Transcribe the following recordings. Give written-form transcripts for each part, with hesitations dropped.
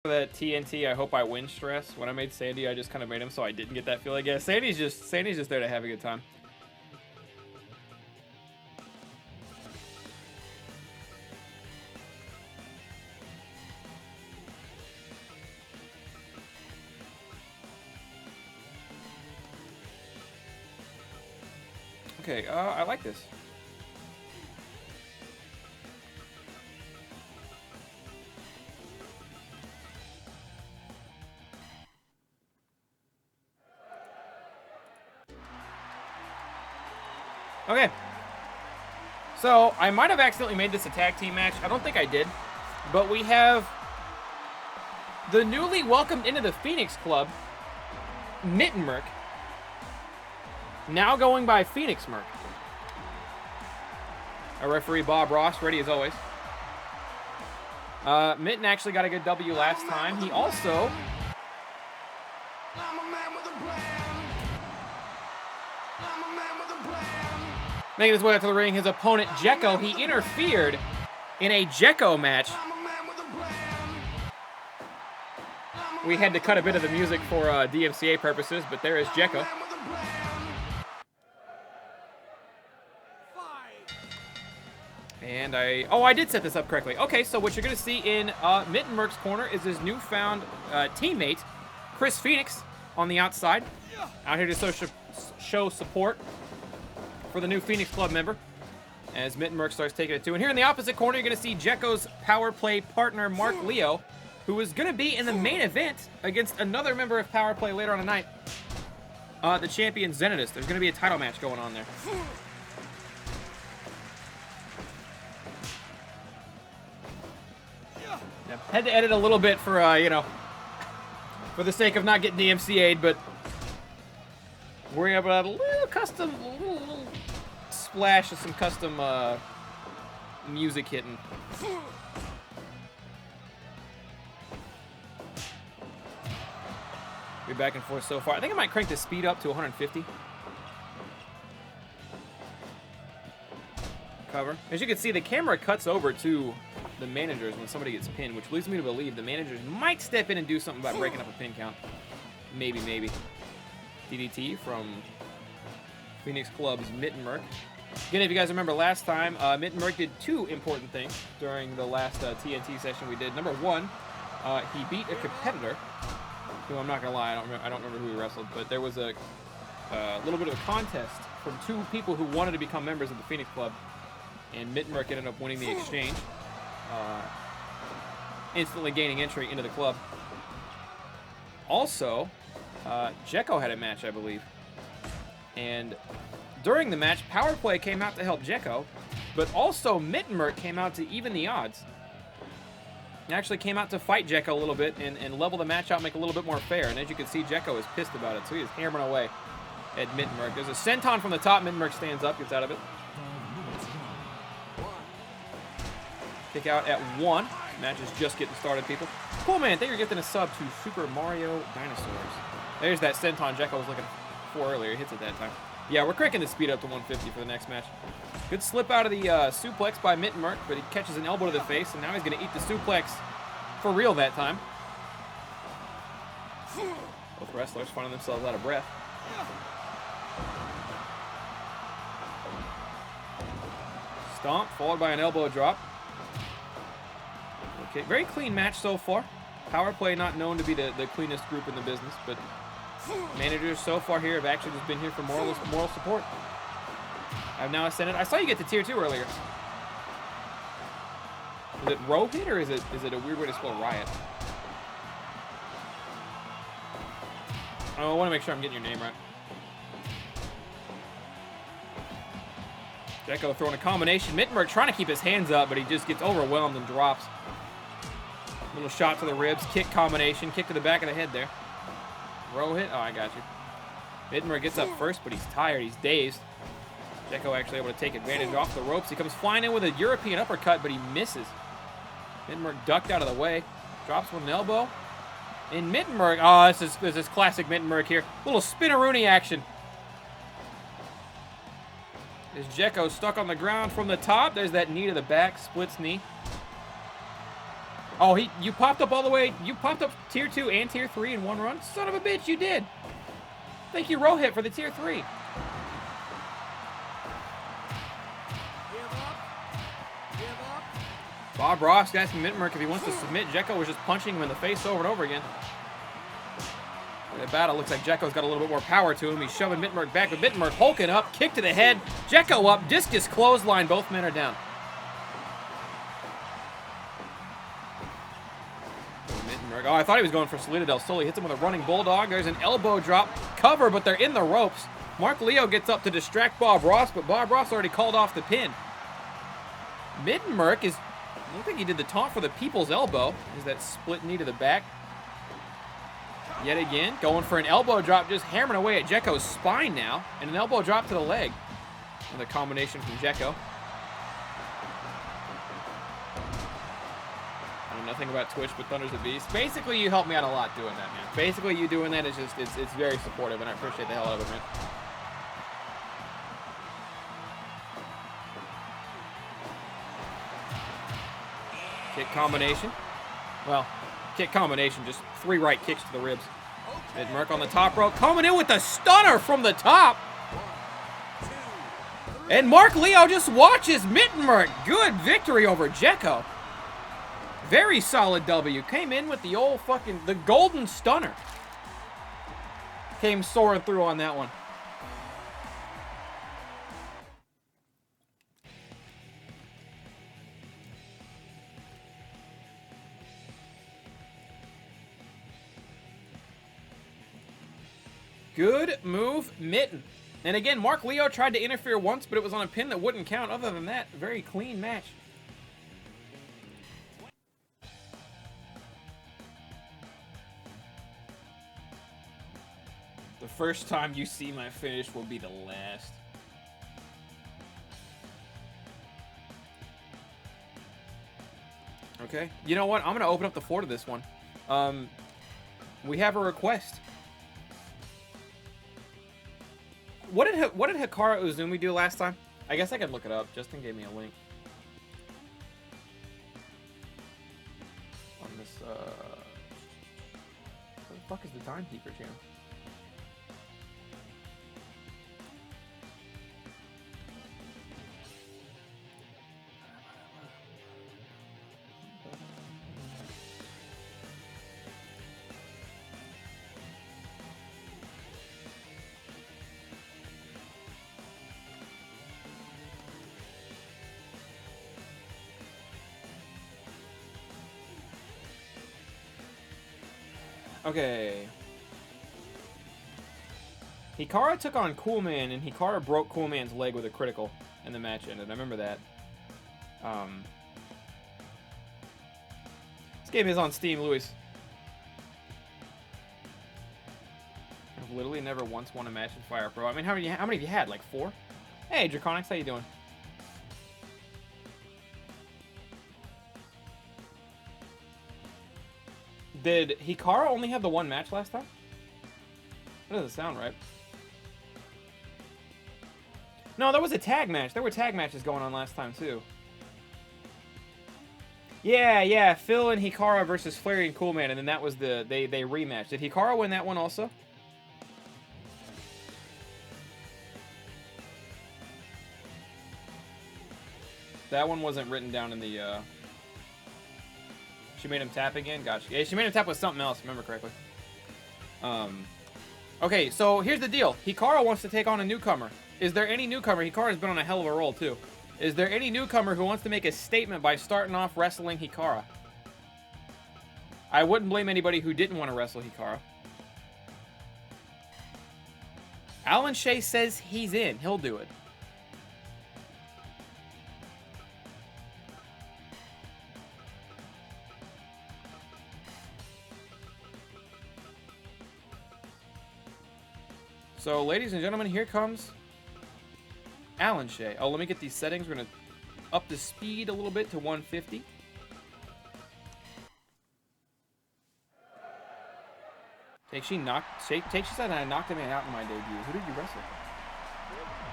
That TNT, I hope I win stress. When I made Sandy, I just kind of made him so I didn't get that feeling. Yeah, Sandy's just there to have a good time. Okay, I like this. Okay. So, I might have accidentally made this a tag team match. I don't think I did. But we have the newly welcomed into the Phoenix Club, Mittenmerk, now going by Phoenix Merc. Our referee, Bob Ross, ready as always. Mitten actually got a good W last time. He also... making his way up to the ring, his opponent, Jekko, he interfered in a Jekko match. We had to cut a bit of the music for DMCA purposes, but there is Jekko. And I did set this up correctly. Okay, so what you're going to see in Mittenmerk's corner is his newfound teammate, Chris Phoenix, on the outside. Out here to show support for the new Phoenix Club member as Mittenmerk starts taking it too. And here in the opposite corner, you're going to see Jekko's Power Play partner, Mark Leo, who is going to be in the main event against another member of Power Play later on tonight, the champion Zenitous. There's going to be a title match going on there. Yeah, had to edit a little bit for, for the sake of not getting DMCA'd, but worrying about a little custom, little splash of some custom music hitting. We're back and forth so far. I think I might crank the speed up to 150. Cover. As you can see, the camera cuts over to the managers when somebody gets pinned, which leads me to believe the managers might step in and do something about breaking up a pin count. Maybe. DDT from Phoenix Club's Mittenmerk. Again, if you guys remember last time, Mittenmerk did two important things during the last TNT session we did. Number one, he beat a competitor who, I'm not gonna lie, I don't remember who he wrestled, but there was a little bit of a contest from two people who wanted to become members of the Phoenix Club, and Mittenmerk ended up winning the exchange, instantly gaining entry into the club. Also, Jekko had a match, I believe. And during the match, Power Play came out to help Jekko, but also Mittenmerk came out to even the odds. He actually came out to fight Jekko a little bit and level the match out, make it a little bit more fair. And as you can see, Jekko is pissed about it, so he is hammering away at Mittenmerk. There's a senton from the top. Mittenmerk stands up, gets out of it. Kick out at 1. Match is just getting started, people. Cool, man. Thank you for gifting a sub to Super Mario Dinosaurs. There's that senton Jekko was looking for earlier. He hits it that time. Yeah, we're cranking the speed up to 150 for the next match. Good slip out of the suplex by Mittenmerk, but he catches an elbow to the face, and now he's going to eat the suplex for real that time. Both wrestlers finding themselves out of breath. Stomp, followed by an elbow drop. Okay, very clean match so far. Power Play not known to be the cleanest group in the business, but managers so far here have actually just been here for moral support. I've now ascended. I saw you get to tier 2 earlier. Is it Rohit or is it a weird way to spell riot? Oh, I want to make sure I'm getting your name right. Jekko throwing a combination. Mittenmerk trying to keep his hands up, but he just gets overwhelmed and drops. Little shot to the ribs, kick combination, kick to the back of the head there. Rohit, oh, I got you. Mittenmerk gets up first, but he's tired, he's dazed. Jekko actually able to take advantage off the ropes. He comes flying in with a European uppercut, but he misses. Mittenmerk ducked out of the way, drops with an elbow. And Mittenmerk, oh, this is classic Mittenmerk here. Little spinneroonie action. Is Jekko stuck on the ground from the top? There's that knee to the back, splits knee. Oh, you popped up all the way. You popped up tier 2 and tier 3 in one run? Son of a bitch, you did. Thank you, Rohit, for the tier 3. Bob Ross asking Mittenmerk if he wants to submit. Jekko was just punching him in the face over and over again. The battle looks like Jekko's got a little bit more power to him. He's shoving Mittenmerk back, but Mittenmerk hulking up, kick to the head. Jekko up, discus clothesline. Both men are down. Mittenmerk, oh, I thought he was going for Salida del Sol. He hits him with a running bulldog. There's an elbow drop cover, but they're in the ropes. Mark Leo gets up to distract Bob Ross, but Bob Ross already called off the pin. Mittenmerk is, I don't think he did the taunt for the people's elbow. Is that split knee to the back? Yet again, going for an elbow drop, just hammering away at Jekko's spine now. And an elbow drop to the leg. Another combination from Jekko. I know nothing about Twitch, but Thunder's a beast. Basically, you help me out a lot doing that, man. Basically, you doing that is just, it's very supportive, and I appreciate the hell out of it, man. Kick combination. Well, kick combination, just 3 right kicks to the ribs. Mittenmerk on the top rope, coming in with the stunner from the top. And Mark Leo just watches Mittenmerk. Good victory over Jekko. Very solid W. Came in with the old fucking, the golden stunner. Came soaring through on that one. Good move, Mitten. And again, Mark Leo tried to interfere once, but it was on a pin that wouldn't count. Other than that, very clean match. The first time you see my finish will be the last. Okay. You know what? I'm going to open up the floor to this one. We have a request. What did Hikaru Uzumi do last time? I guess I could look it up. Justin gave me a link. On this, what the fuck is the Timekeeper channel? Okay. Hikaru took on Coolman, and Hikaru broke Coolman's leg with a critical, and the match ended. I remember that. This game is on Steam, Luis. I've literally never once won a match in Fire Pro. I mean, how many have you had? Like 4? Hey, Draconics, how you doing? Did Hikaru only have the 1 match last time? That doesn't sound right. No, that was a tag match. There were tag matches going on last time, too. Yeah. Phil and Hikaru versus Flary and Coolman, and then that was the... They rematched. Did Hikaru win that one also? That one wasn't written down in the... She made him tap again? Gotcha. Yeah, she made him tap with something else, if I remember correctly. Okay, so here's the deal. Hikaru wants to take on a newcomer. Is there any newcomer? Hikaru's been on a hell of a roll, too. Is there any newcomer who wants to make a statement by starting off wrestling Hikaru? I wouldn't blame anybody who didn't want to wrestle Hikaru. Alan Shea says he's in. He'll do it. So, ladies and gentlemen, here comes Alan Shea. Oh, let me get these settings. We're going to up the speed a little bit to 150. She said I knocked a man out in my debut. Who did you wrestle?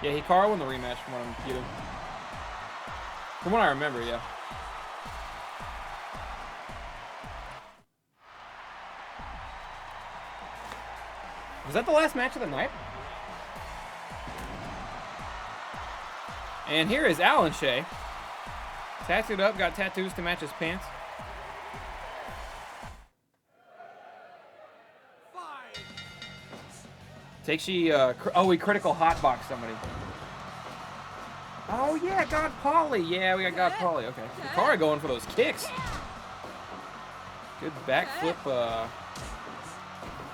Yeah, Hikaru won the rematch from what I'm getting. From what I remember, yeah. Was that the last match of the night? And here is Alan Shea. Tattooed up, got tattoos to match his pants. Takes she, oh, we critical hotbox somebody. Oh, yeah, God Polly. Yeah, we got God Polly. Okay. Hikaru going for those kicks. Good backflip,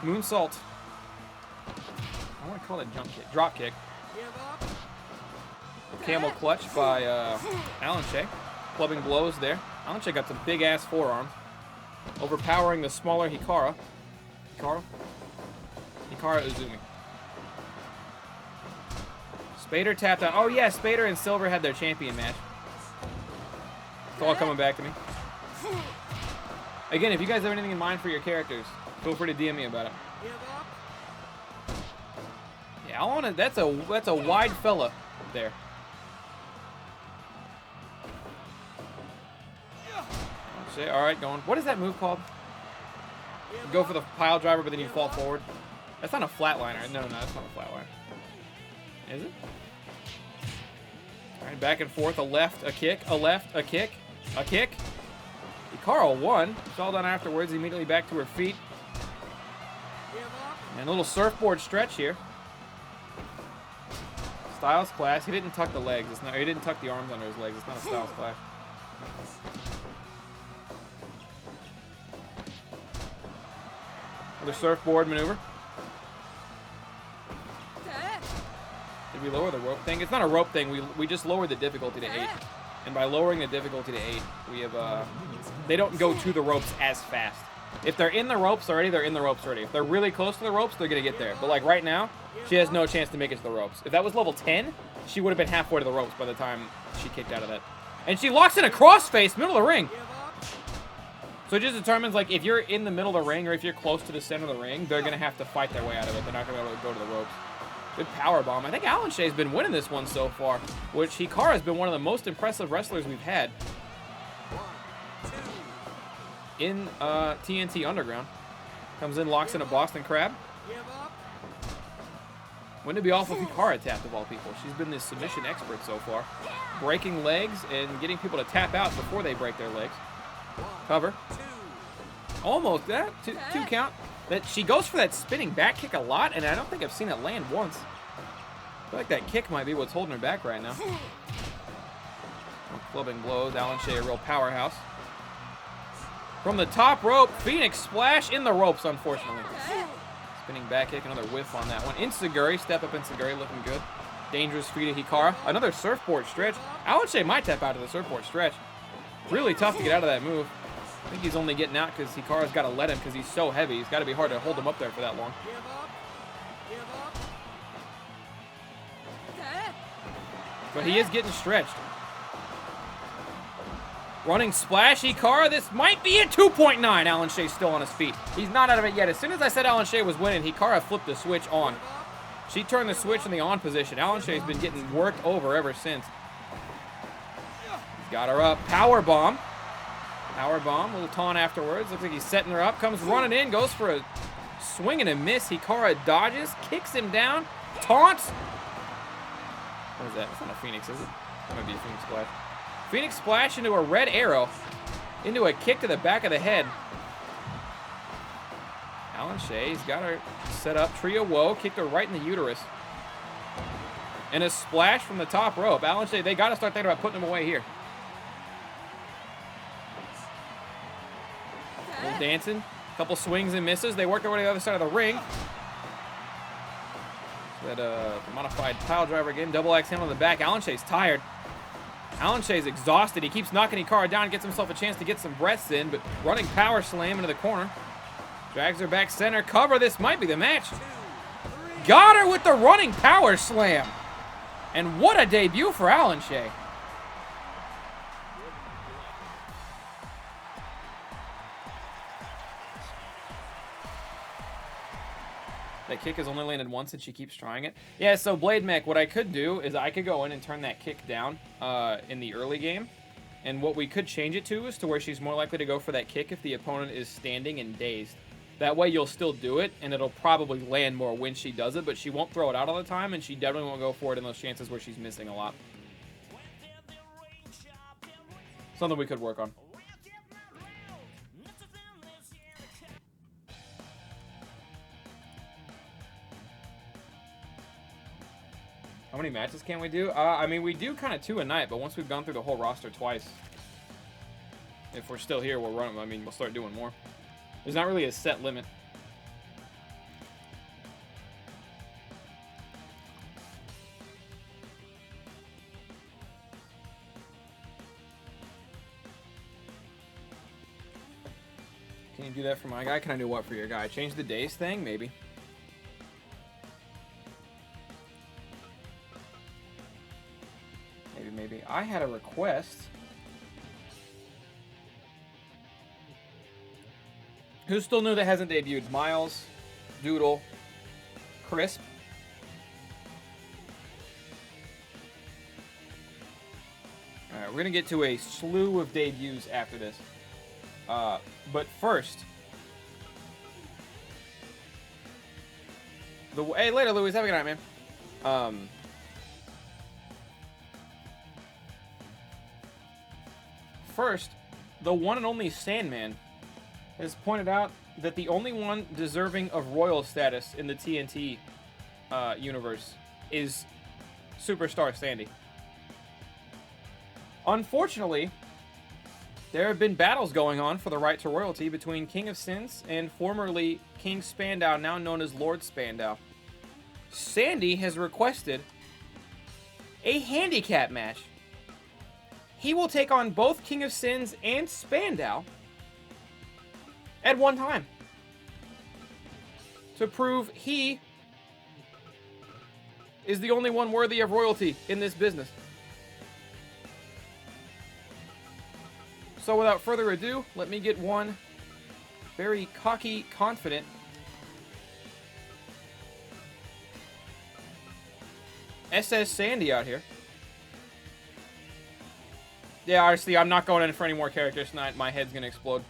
moonsault. I want to call it jump kick. Drop kick. Camel clutch by Alan Shea. Clubbing blows there. Alan Shea got some big-ass forearms. Overpowering the smaller Hikaru. Hikaru Uzumi. Spader tapped out. Oh, yeah, Spader and Silver had their champion match. It's all coming back to me. Again, if you guys have anything in mind for your characters, feel free to DM me about it. Yeah, I want to. That's a wide fella there. All right, going. What is that move called? You go for the pile driver, but then you fall forward. That's not a flatliner. No, that's not a flatliner. Is it? All right, back and forth. A left, a kick, a left, a kick, a kick. Hikaru won. Fell down afterwards, immediately back to her feet. And a little surfboard stretch here. Styles Clash. He didn't tuck the legs. It's not. He didn't tuck the arms under his legs. It's not a Styles Clash. Another surfboard maneuver. Did we lower the rope thing? It's not a rope thing. We just lowered the difficulty to 8. And by lowering the difficulty to 8, we have they don't go to the ropes as fast. If they're in the ropes already, they're in the ropes already. If they're really close to the ropes, they're gonna get there. But like right now, she has no chance to make it to the ropes. If that was level 10, she would have been halfway to the ropes by the time she kicked out of that. And she locks in a crossface, middle of the ring. So it just determines, like, if you're in the middle of the ring or if you're close to the center of the ring, they're going to have to fight their way out of it. They're not going to be able to go to the ropes. Good power bomb. I think Alan Shea's been winning this one so far, which Hikaru has been one of the most impressive wrestlers we've had in TNT Underground. Comes in, locks in a Boston Crab. Wouldn't it be awful if Hikaru tapped, of all people? She's been the submission expert so far. Breaking legs and getting people to tap out before they break their legs. Cover. Almost that. Two count. That she goes for that spinning back kick a lot, and I don't think I've seen it land once. I feel like that kick might be what's holding her back right now. Clubbing blows. Alan Shea, a real powerhouse. From the top rope, Phoenix splash in the ropes, unfortunately. Spinning back kick, another whiff on that one. Enzuigiri, step up Enzuigiri, looking good. Dangerous feet of Hikaru. Another surfboard stretch. Alan Shea might tap out of the surfboard stretch. Really tough to get out of that move. I think he's only getting out because Hikaru's got to let him because he's so heavy. He's got to be hard to hold him up there for that long. But he is getting stretched. Running splash, Hikaru. This might be a 2.9. Alan Shea still on his feet. He's not out of it yet. As soon as I said Alan Shea was winning, Hikaru flipped the switch on. She turned the switch in the on position. Alan Shea's been getting worked over ever since. He's got her up. Power bomb. Power bomb. A little taunt afterwards. Looks like he's setting her up. Comes running in. Goes for a swing and a miss. Hikaru dodges. Kicks him down. Taunts. What is that? It's not a Phoenix, is it? That might be a Phoenix splash. Phoenix splash into a red arrow. Into a kick to the back of the head. Alan Shea's got her set up. Trio Woe. Kicked her right in the uterus. And a splash from the top rope. Alan Shea, they got to start thinking about putting him away here. A little dancing. A couple swings and misses. They work their way to the other side of the ring. That modified pile driver again. Double axe handle on the back. Alan Shea's tired. Alan Shea's exhausted. He keeps knocking Hikaru down. Gets himself a chance to get some breaths in. But running power slam into the corner. Drags her back center. Cover. This might be the match. Got her with the running power slam. And what a debut for Alan Shea. That kick has only landed once and she keeps trying it. Yeah, so Blade Mech, what I could do is I could go in and turn that kick down in the early game. And what we could change it to is to where she's more likely to go for that kick if the opponent is standing and dazed. That way you'll still do it, and it'll probably land more when she does it, but she won't throw it out all the time, and she definitely won't go for it in those chances where she's missing a lot. Something we could work on. How many matches can we do? I mean, we do kind of 2 a night, but once we've gone through the whole roster twice, if we're still here, we'll run them. I mean, we'll start doing more. There's not really a set limit. Can you do that for my guy? Can I do what for your guy? Change the days thing? Maybe. Maybe. I had a request. Who still new that hasn't debuted? Miles, Doodle, Crisp. Alright, we're going to get to a slew of debuts after this. But first... Hey, later, Louis. Have a good night, man. First, the one and only Sandman has pointed out that the only one deserving of royal status in the TNT universe is Superstar Sandy. Unfortunately, there have been battles going on for the right to royalty between King of Sins and formerly King Spandau, now known as Lord Spandau. Sandy has requested a handicap match. He will take on both King of Sins and Spandau at one time to prove he is the only one worthy of royalty in this business. So without further ado, let me get one very cocky, confident SS Sandy out here. Yeah, honestly, I'm not going in for any more characters tonight. My head's gonna explode.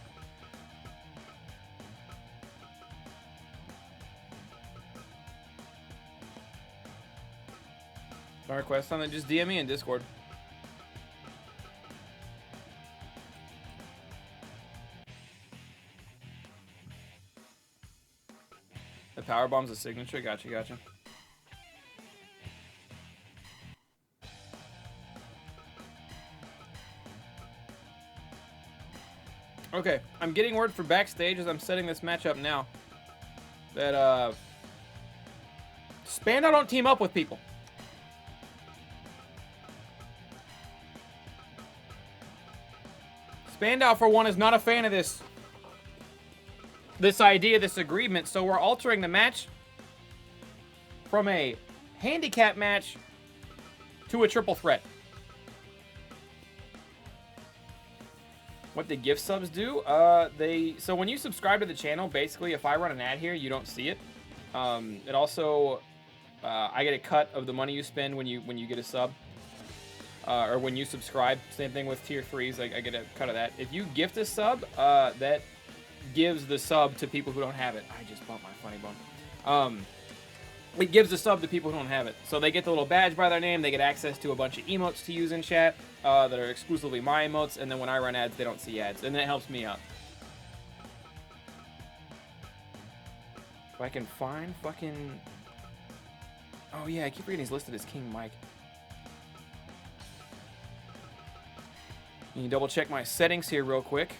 No request on that. Just DM me in Discord. The power bomb's a signature. Gotcha, gotcha. Okay, I'm getting word for backstage as I'm setting this match up now that Spandau don't team up with people. Spandau, for one, is not a fan of this idea, this agreement, so we're altering the match from a handicap match to a triple threat. What the gift subs do? So when you subscribe to the channel, basically, if I run an ad here, you don't see it. It also, I get a cut of the money you spend when you get a sub, or when you subscribe. Same thing with tier 3s. I get a cut of that. If you gift a sub, that gives the sub to people who don't have it. I just bumped my funny bone. It gives the sub to people who don't have it. So they get the little badge by their name. They get access to a bunch of emotes to use in chat that are exclusively my emotes. And then when I run ads, they don't see ads. And that helps me out. If I can find fucking... Oh yeah, I keep reading he's listed as King Mike. Can you double check my settings here real quick?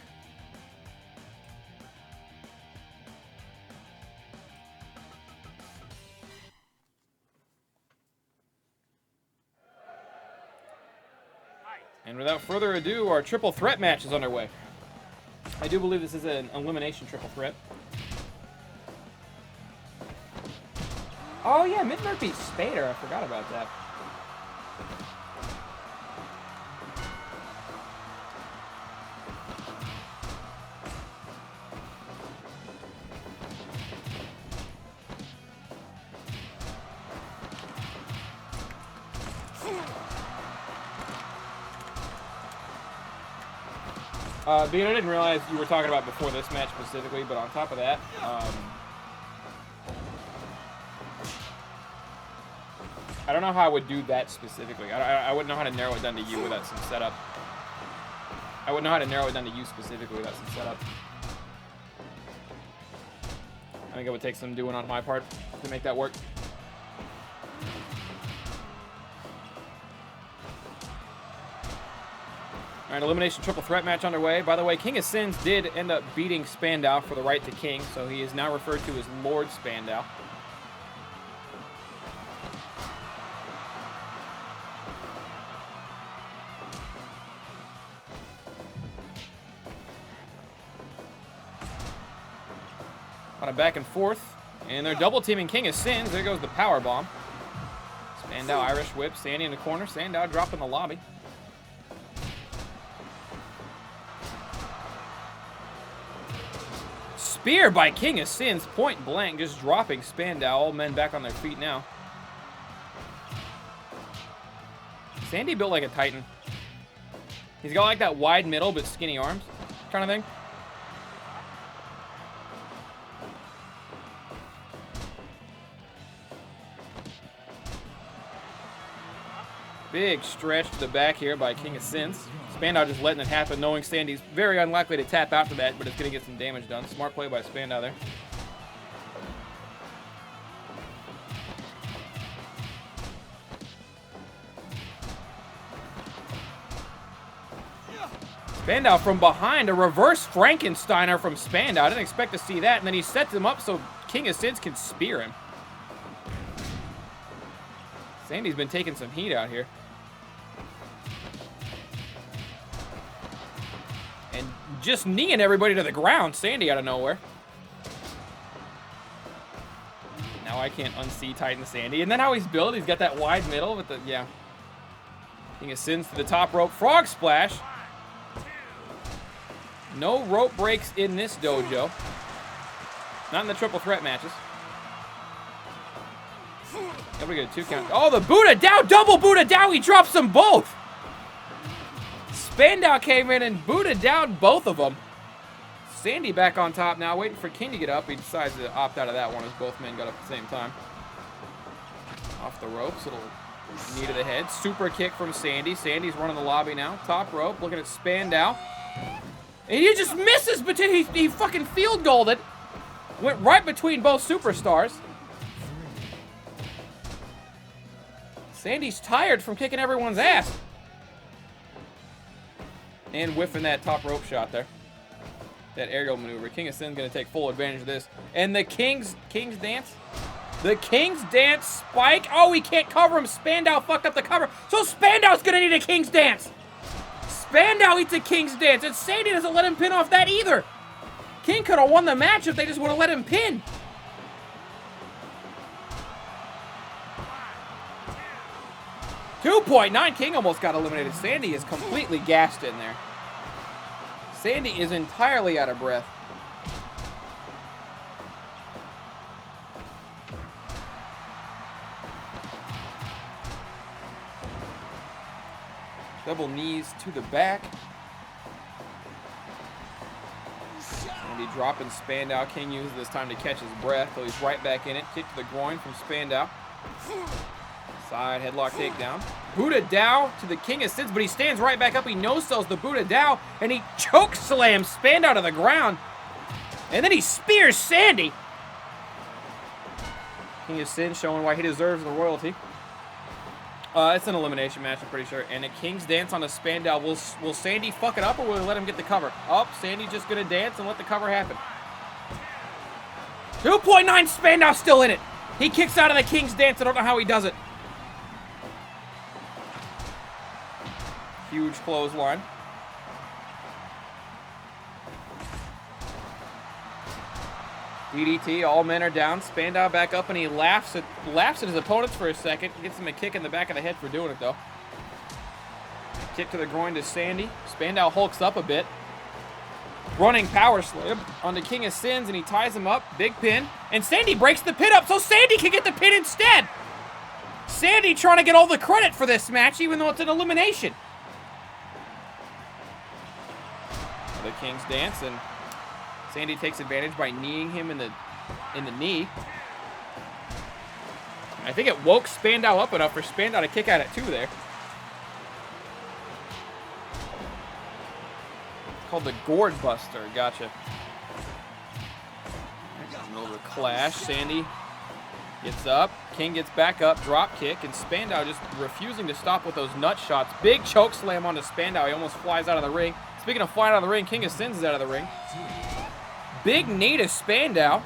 And without further ado, our triple threat match is underway. I do believe this is an elimination triple threat. Oh yeah, Midnight beat Spader. I forgot about that. Bean, I didn't realize you were talking about before this match specifically, but on top of that, I don't know how I would do that specifically. I wouldn't know how to narrow it down to you without some setup. I wouldn't know how to narrow it down to you specifically without some setup. I think it would take some doing on my part to make that work. All right, elimination triple threat match underway. By the way, King of Sins did end up beating Spandau for the right to king, so he is now referred to as Lord Spandau. On a back and forth, and they're double teaming King of Sins. There goes the power bomb. Spandau Irish whip, Sandy in the corner. Spandau dropping the lobby. Spear by King of Sins, point blank, just dropping Spandau. All men back on their feet now. Sandy built like a titan. He's got like that wide middle but skinny arms kind of thing. Big stretch to the back here by King of Sins. Spandau just letting it happen, knowing Sandy's very unlikely to tap after that, but it's going to get some damage done. Smart play by Spandau there. Spandau from behind, a reverse Frankensteiner from Spandau. I didn't expect to see that, and then he sets him up so King of Sins can spear him. Sandy's been taking some heat out here. And just kneeing everybody to the ground, Sandy out of nowhere. Now I can't unsee Titan Sandy. And then how he's built, he's got that wide middle with the, yeah. King of Sins to the top rope, frog splash. No rope breaks in this dojo. Not in the triple threat matches. Nobody get a 2 count. Oh, the Buddha Dow, double Buddha Dow. He drops them both. Spandau came in and Buddha down both of them. Sandy back on top now, waiting for King to get up. He decides to opt out of that one as both men got up at the same time. Off the ropes, little knee to the head. Super kick from Sandy. Sandy's running the lobby now. Top rope, looking at Spandau. And he just misses, but he fucking field goaled it. Went right between both superstars. Sandy's tired from kicking everyone's ass. And whiffing that top rope shot there. That aerial maneuver. King of Sin's going to take full advantage of this. And the King's Dance. The King's Dance spike. Oh, he can't cover him. Spandau fucked up the cover. So Spandau's going to need a King's Dance. Spandau eats a King's Dance. And Sandy doesn't let him pin off that either. King could have won the match if they just would have let him pin. .9. King almost got eliminated. Sandy is completely gassed in there. Sandy is entirely out of breath. Double knees to the back. Sandy dropping Spandau. King uses this time to catch his breath, so he's right back in it. Kick to the groin from Spandau. Side headlock takedown. Buddha Dow to the King of Sins, but he stands right back up. He no-sells the Buddha Dow, and he choke slams Spandau to the ground. And then he spears Sandy. King of Sins showing why he deserves the royalty. It's an elimination match, I'm pretty sure. And a King's Dance on a Spandau. Will Sandy fuck it up, or will he let him get the cover? Oh, Sandy's just going to dance and let the cover happen. 2.9, Spandau still in it. He kicks out of the King's Dance. I don't know how he does it. Huge clothesline. DDT, all men are down. Spandau back up, and he laughs at his opponents for a second. Gets him a kick in the back of the head for doing it, though. Kick to the groin to Sandy. Spandau hulks up a bit. Running power slam on the King of Sins, and he ties him up. Big pin. And Sandy breaks the pin up, so Sandy can get the pin instead. Sandy trying to get all the credit for this match, even though it's an elimination. the King's dance, and Sandy takes advantage by kneeing him in the knee. I think it woke Spandau up enough for Spandau to kick out at 2 there. Called the Gourd Buster. Gotcha. A little clash. Sandy gets up. King gets back up. Drop kick. And Spandau just refusing to stop with those nut shots. Big choke slam onto Spandau. He almost flies out of the ring. Speaking of flying out of the ring, King of Sins is out of the ring. Big knee to Spandau.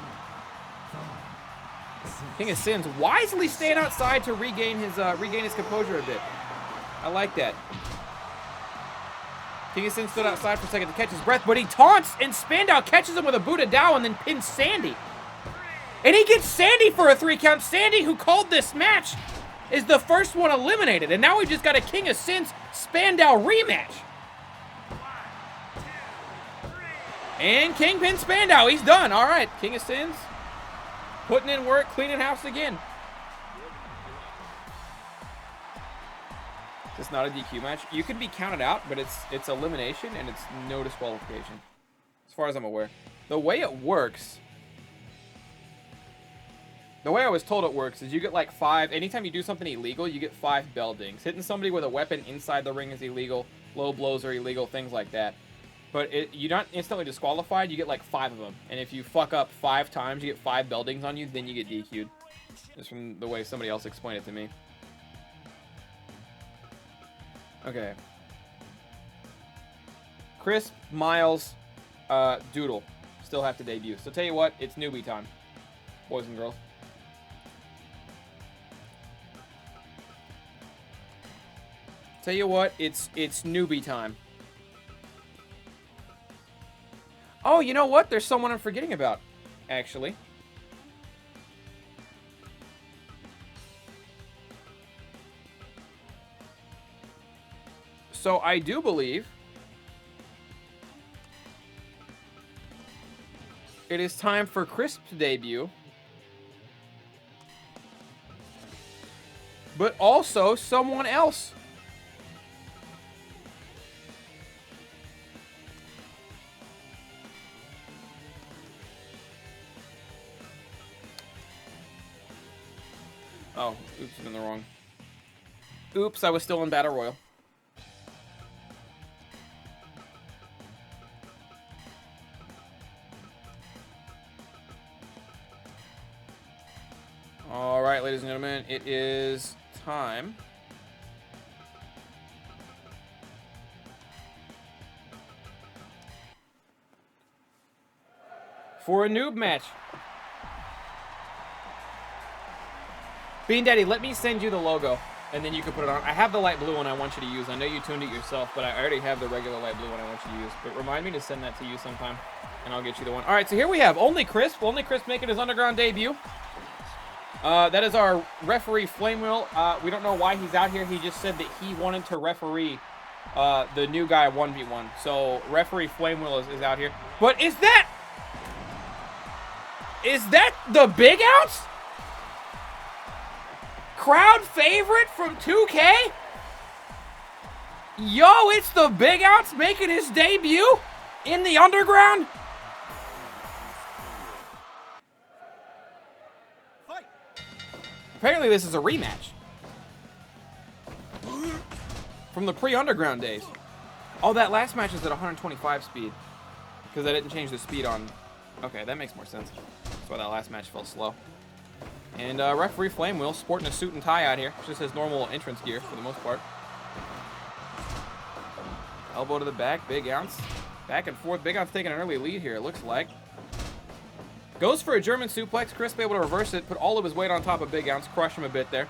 King of Sins wisely staying outside to regain his composure a bit. I like that. King of Sins stood outside for a second to catch his breath, but he taunts, and Spandau catches him with a Buddha Dow and then pins Sandy. And he gets Sandy for a 3 count. Sandy, who called this match, is the first one eliminated. And now we've just got a King of Sins Spandau rematch. And King pins Spandau. He's done. All right, King of Sins putting in work, cleaning house again. It's not a DQ match. You can be counted out, but it's elimination and it's no disqualification, as far as I'm aware. The way it works, the way I was told it works is you get like 5. Anytime you do something illegal, you get 5 bell dings. Hitting somebody with a weapon inside the ring is illegal. Low blows are illegal. Things like that. But you're not instantly disqualified. You get like 5 of them. And if you fuck up 5 times, you get 5 bell dings on you. Then you get DQ'd. Just from the way somebody else explained it to me. Okay. Crisp, Miles, Doodle still have to debut. So tell you what, it's newbie time, boys and girls. Tell you what, it's newbie time. Oh, you know what? There's someone I'm forgetting about, actually. So I do believe it is time for Crisp to debut. But also someone else. Oh, oops, I'm in the wrong. Oops, I was still in Battle Royal. All right, ladies and gentlemen, it is time for a noob match. Bean Daddy, let me send you the logo, and then you can put it on. I have the light blue one I want you to use. I know you tuned it yourself, but I already have the regular light blue one I want you to use. But remind me to send that to you sometime, and I'll get you the one. All right, so here we have Only Crisp. Only Crisp making his underground debut. That is our referee Flamewheel. We don't know why he's out here. He just said that he wanted to referee the new guy 1v1. So referee Flamewheel is out here. But is that the Big Outs? Crowd favorite from 2K? Yo, it's the Big Outs making his debut in the underground. Apparently this is a rematch from the pre-underground days. Oh, that last match is at 125 speed because I didn't change the speed on. Okay, that makes more sense. That's why that last match felt slow. And referee Flamewheel sporting a suit and tie out here. Just his normal entrance gear for the most part. Elbow to the back, Big Ounce. Back and forth. Big Ounce taking an early lead here, it looks like. Goes for a German suplex. Crisp able to reverse it, put all of his weight on top of Big Ounce, crush him a bit there.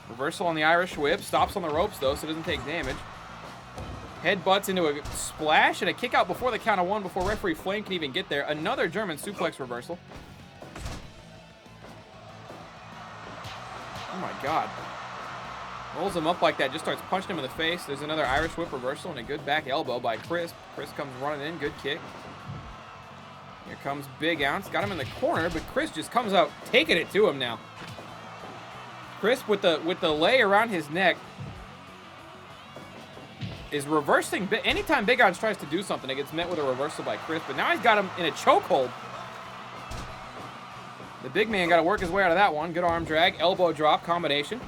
Reversal on the Irish whip. Stops on the ropes, though, so doesn't take damage. Headbutts into a splash and a kick out before the count of 1 before referee Flame can even get there. Another German suplex reversal. Oh my god. Rolls him up like that, just starts punching him in the face. There's another Irish whip reversal and a good back elbow by Crisp. Crisp comes running in, good kick. Here comes Big Ounce. Got him in the corner, but Crisp just comes out taking it to him now. Crisp with the lay around his neck. is reversing. Anytime Big Outs tries to do something, it gets met with a reversal by Chris. But now he's got him in a chokehold. The big man got to work his way out of that one. Good arm drag, elbow drop combination.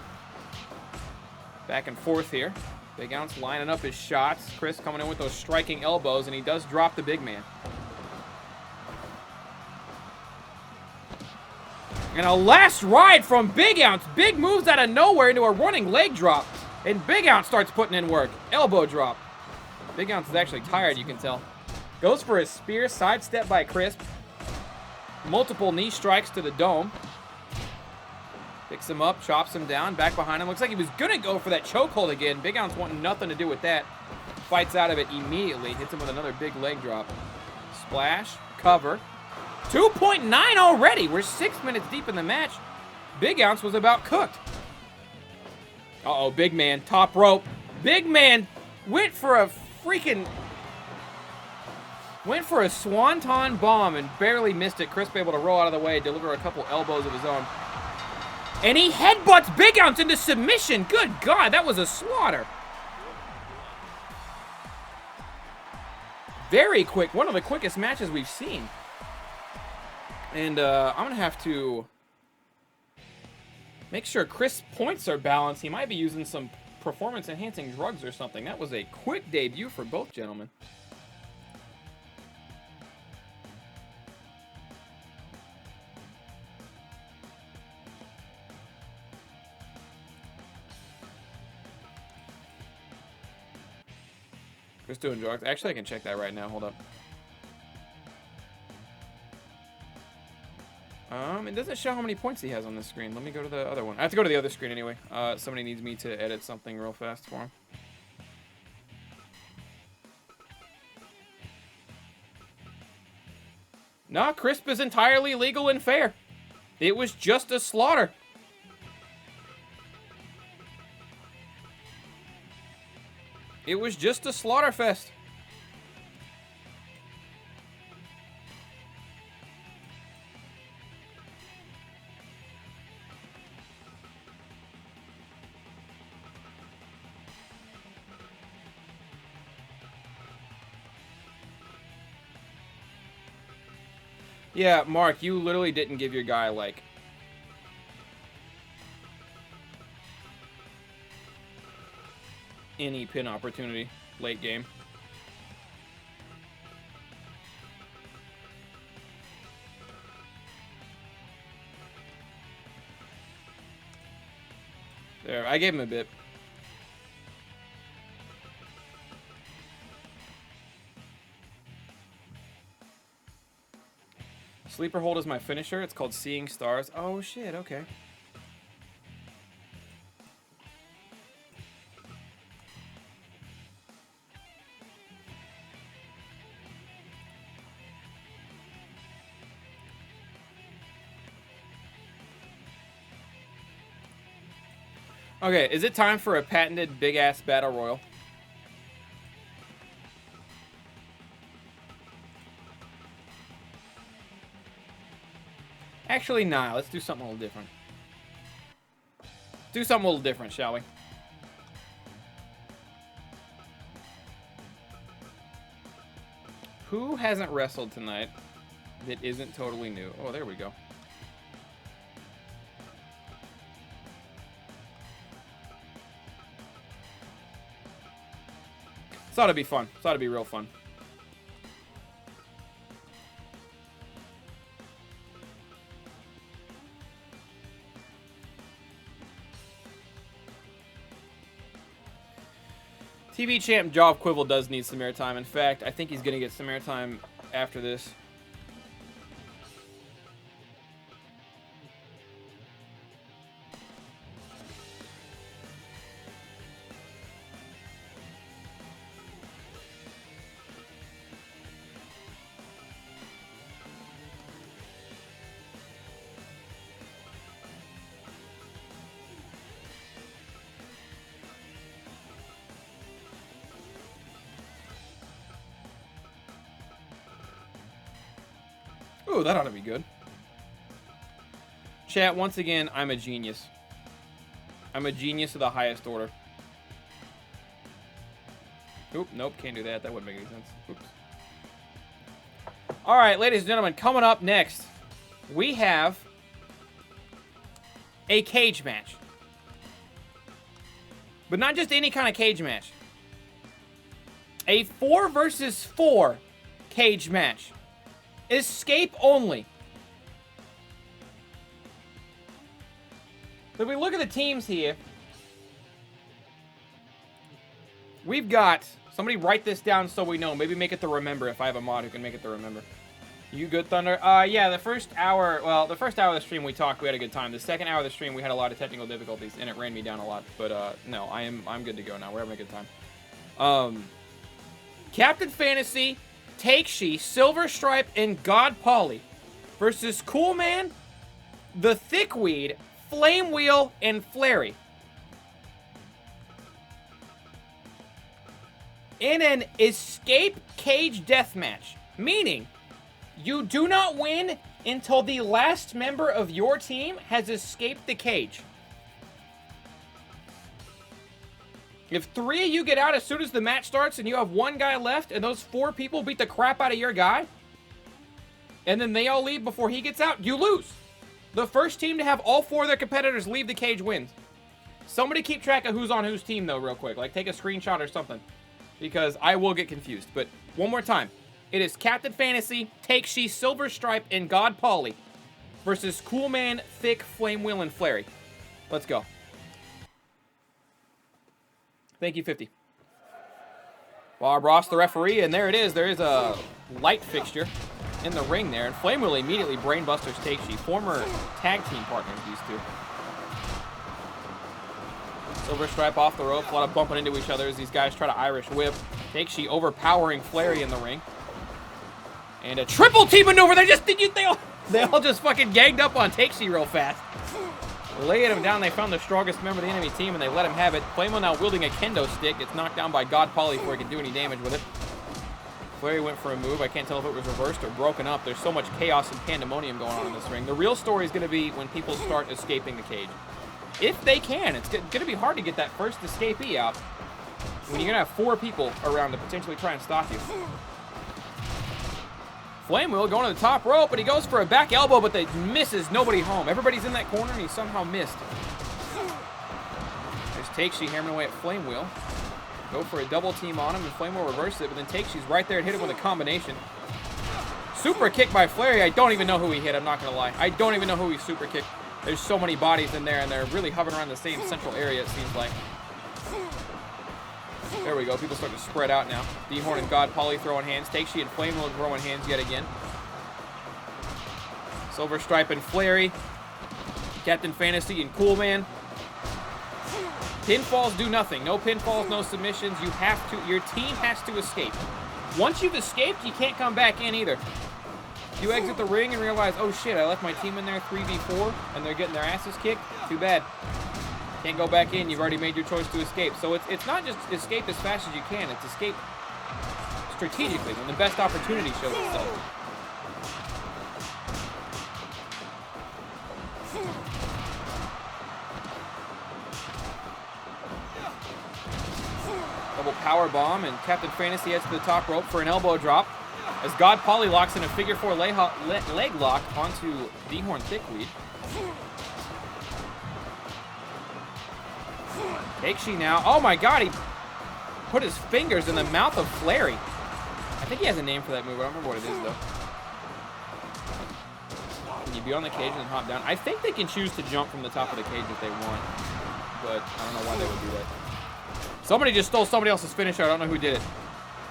Back and forth here. Big Outs lining up his shots. Chris coming in with those striking elbows, and he does drop the big man. And a last ride from Big Outs. Big moves out of nowhere into a running leg drop. And Big Outs starts putting in work. Elbow drop. Big Outs is actually tired, you can tell. Goes for a spear, sidestep by Chris. Multiple knee strikes to the dome. Picks him up, chops him down, back behind him. Looks like he was going to go for that chokehold again. Big Outs wanting nothing to do with that. Fights out of it immediately. Hits him with another big leg drop. Splash, cover. 2.9 already. We're 6 minutes deep in the match. Big Outs was about cooked. Uh-oh, big man, top rope. Big man went for a swanton bomb and barely missed it. Chris able to roll out of the way, deliver a couple elbows of his own. And he headbutts Big Outs into submission. Good God, that was a slaughter. Very quick, one of the quickest matches we've seen. And I'm going to have to make sure Chris' points are balanced. He might be using some performance-enhancing drugs or something. That was a quick debut for both gentlemen. Chris doing drugs. Actually, I can check that right now. Hold up. It doesn't show how many points he has on this screen. Let me go to the other one. I have to go to the other screen anyway. Somebody needs me to edit something real fast for him. Nah, Crisp is entirely legal and fair. It was just a slaughter. It was just a slaughter fest. Yeah, Mark, you literally didn't give your guy, like, any pin opportunity late game. There, I gave him a bit. Sleeper hold is my finisher. It's called Seeing Stars. Oh, shit. Okay. Okay, is it time for a patented big-ass battle royal? Actually, nah. Let's do something a little different. Do something a little different, shall we? Who hasn't wrestled tonight that isn't totally new? Oh, there we go. This ought to be fun. This ought to be real fun. TV champ Job Quibble does need some airtime. In fact, I think he's going to get some airtime after this. Ooh, that ought to be good. Chat, once again, I'm a genius. I'm a genius of the highest order. Oop, nope, can't do that. That wouldn't make any sense. Oops. All right, ladies and gentlemen, coming up next, we have a cage match. But not just any kind of cage match. A 4 versus 4 cage match. Escape only. So if we look at the teams here, we've got... Somebody write this down so we know. Maybe make it the remember if I have a mod who can make it the remember. You good, Thunder? Yeah, the first hour... Well, the first hour of the stream we talked, we had a good time. The second hour of the stream, we had a lot of technical difficulties, and it ran me down a lot. But, no, I'm good to go now. We're having a good time. Captain Fantasy, Takeshii, Silver Stripe, and God Polly versus Cool Man, The Thickweed, Flame Wheel, and Flary. In an escape cage deathmatch, meaning you do not win until the last member of your team has escaped the cage. If 3 of you get out as soon as the match starts and you have 1 guy left and those 4 people beat the crap out of your guy, and then they all leave before he gets out, you lose. The first team to have all 4 of their competitors leave the cage wins. Somebody keep track of who's on whose team, though, real quick. Like, take a screenshot or something. Because I will get confused. But one more time. It is Captain Fantasy, Takeshii, Silver Stripe, and God Polly versus Cool Man, Thick, Flame Wheel, and Flary. Let's go. Thank you, 50. Bob Ross, the referee, and there it is. There is a light fixture in the ring there. And Flame Wheel immediately brainbusters Takeshii. Former tag team partners, these two. Silver Stripe off the rope, a lot of bumping into each other as these guys try to Irish whip. Takeshii overpowering Flary in the ring. And a triple team maneuver. They all just fucking ganged up on Takeshii real fast. Laying him down, they found the strongest member of the enemy team and they let him have it. Flamo now wielding a kendo stick. Gets knocked down by God Polly before he can do any damage with it. Flary went for a move. I can't tell if it was reversed or broken up. There's so much chaos and pandemonium going on in this ring. The real story is going to be when people start escaping the cage. If they can, it's going to be hard to get that first escapee out when you're going to have 4 people around to potentially try and stop you. Flame Wheel going to the top rope, but he goes for a back elbow, but they misses nobody home. Everybody's in that corner, and he somehow missed. There's Takeshii hammering away at Flame Wheel. Go for a double team on him, and Flame Wheel reverses it, but then Takeshii's right there and hit him with a combination. Super kick by Flary. I don't even know who he hit, I'm not going to lie. I don't even know who he super kicked. There's so many bodies in there, and they're really hovering around the same central area, it seems like. There we go. People start to spread out now. D-Horn and God Polly throwing hands. Takeshii and Flame Wheel throwing hands yet again. Silver Stripe and Flary. Captain Fantasy and Cool Man. Pinfalls do nothing. No pinfalls, no submissions. Your team has to escape. Once you've escaped, you can't come back in either. You exit the ring and realize, oh shit, I left my team in there 3v4 and they're getting their asses kicked. Too bad. Can't go back in. You've already made your choice to escape. So it's not just escape as fast as you can. It's escape strategically when the best opportunity shows itself. Double power bomb, and Captain Fantasy heads to the top rope for an elbow drop. As God Polly locks in a figure 4 leg lock onto D-Horn Thickweed. Takeshii now. Oh my god, he put his fingers in the mouth of Flary. I think he has a name for that move. I don't remember what it is, though. Can you be on the cage and hop down? I think they can choose to jump from the top of the cage if they want. But I don't know why they would do that. Somebody just stole somebody else's finisher. I don't know who did it.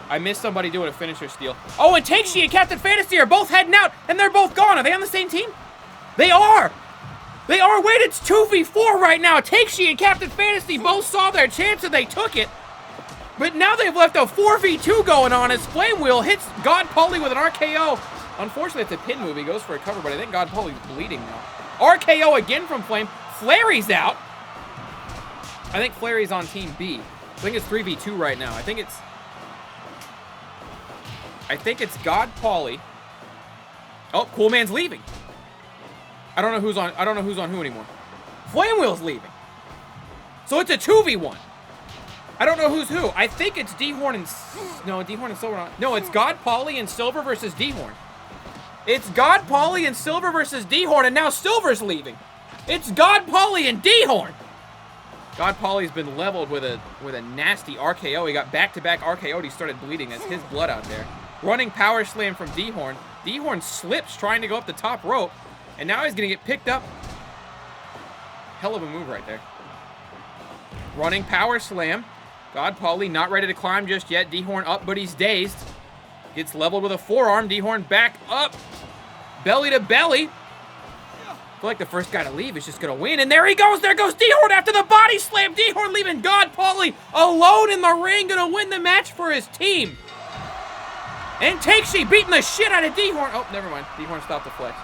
I missed somebody doing a finisher steal. Oh, and Takeshii and Captain Fantasy are both heading out, and they're both gone. Are they on the same team? They are! They are! Wait, it's 2v4 right now. Takeshii and Captain Fantasy both saw their chance and they took it. But now they've left a 4v2 going on as Flame Wheel hits God Polly with an RKO. Unfortunately, it's a pin move. He goes for a cover, but I think God Polly's bleeding now. RKO again from Flame. Flary's out. I think Flary's on Team B. I think it's 3v2 right now. I think it's God Polly. Oh, Cool Man's leaving. I don't know who's on who anymore. Flame Wheel's leaving. So it's a 2v1. I don't know who's who. I think it's D-Horn and... No, D-Horn and Silver. No, it's God, Paulie, and Silver versus D-Horn. It's God, Paulie, and Silver versus D-Horn, and now Silver's leaving. It's God, Paulie, and D-Horn. God, Paulie's been leveled with a nasty RKO. He got back-to-back RKO'd. He started bleeding. That's his blood out there. Running power slam from D-Horn. D-Horn slips trying to go up the top rope, and now he's going to get picked up. Hell of a move right there. Running power slam. God, Paulie not ready to climb just yet. D-Horn up, but he's dazed. Gets leveled with a forearm. D-Horn back up. Belly to belly. I feel like the first guy to leave is just going to win. And there he goes. There goes D-Horn after the body slam. D-Horn leaving God, Paulie alone in the ring. Going to win the match for his team. And Takeshii beating the shit out of D-Horn. Oh, never mind. D-Horn stopped the flex.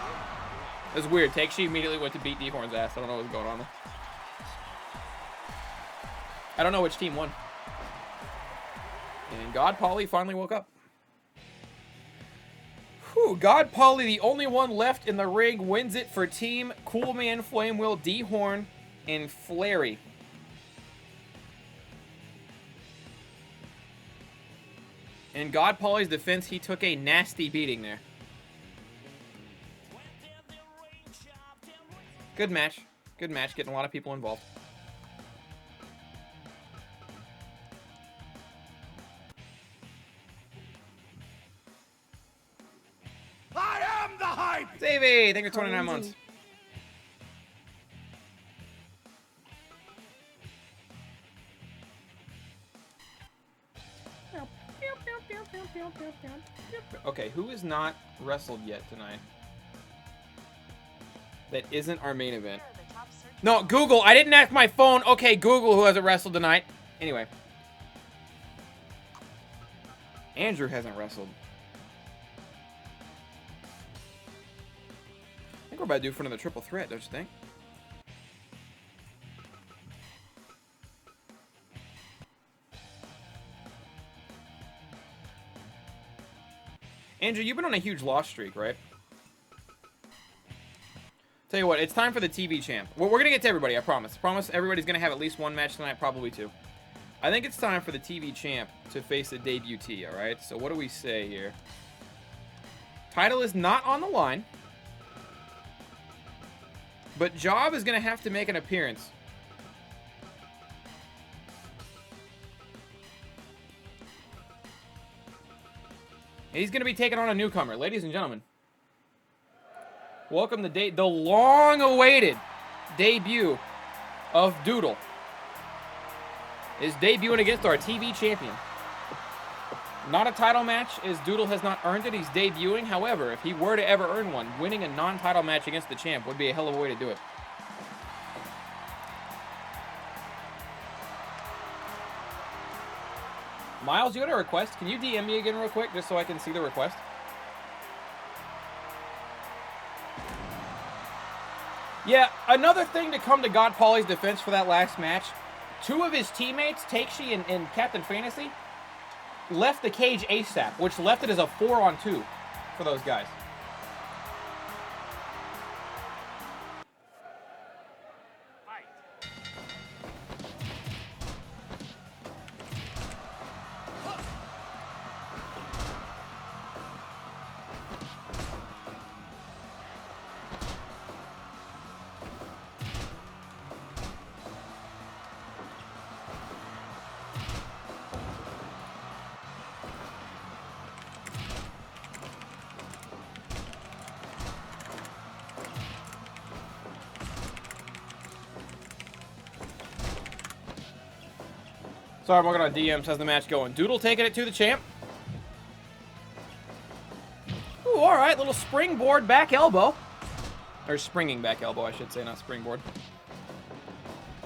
It was weird. Takeshii immediately went to beat D-Horn's ass. I don't know what's going on there. I don't know which team won. And God, Paulie finally woke up. Whew, God, Paulie, the only one left in the ring, wins it for Team Coolman, Flame Wheel, D-Horn, and Flary. In God, Paulie's defense, he took a nasty beating there. Good match. Good match, getting a lot of people involved. I am the hype! Davey, thank you for 29 months. Okay, who is not wrestled yet tonight? That isn't our main event. No, Google. I didn't ask my phone. Okay, Google who hasn't wrestled tonight. Anyway. Andrew hasn't wrestled. I think we're about to do for another triple threat, don't you think? Andrew, you've been on a huge loss streak, right? Tell you what, it's time for the TV champ. Well, we're going to get to everybody, I promise. I promise everybody's going to have at least one match tonight, probably two. I think it's time for the TV champ to face a debutee, all right? So what do we say here? Title is not on the line. But Job is going to have to make an appearance. He's going to be taking on a newcomer. Ladies and gentlemen, welcome to the long-awaited debut of Doodle. Is debuting against our TV champion. Not a title match, as Doodle has not earned it. He's debuting. However, if he were to ever earn one, winning a non-title match against the champ would be a hell of a way to do it. Miles, you got a request? Can you DM me again real quick, just so I can see the request? Yeah, another thing to come to God Paulie's defense for that last match, two of his teammates, Takeshii and Captain Fantasy, left the cage ASAP, which left it as a 4-on-2 for those guys. Sorry, I'm working on DMs. How's the match going? Doodle taking it to the champ. Ooh, all right. Little springboard back elbow. Or springing back elbow, I should say, not springboard.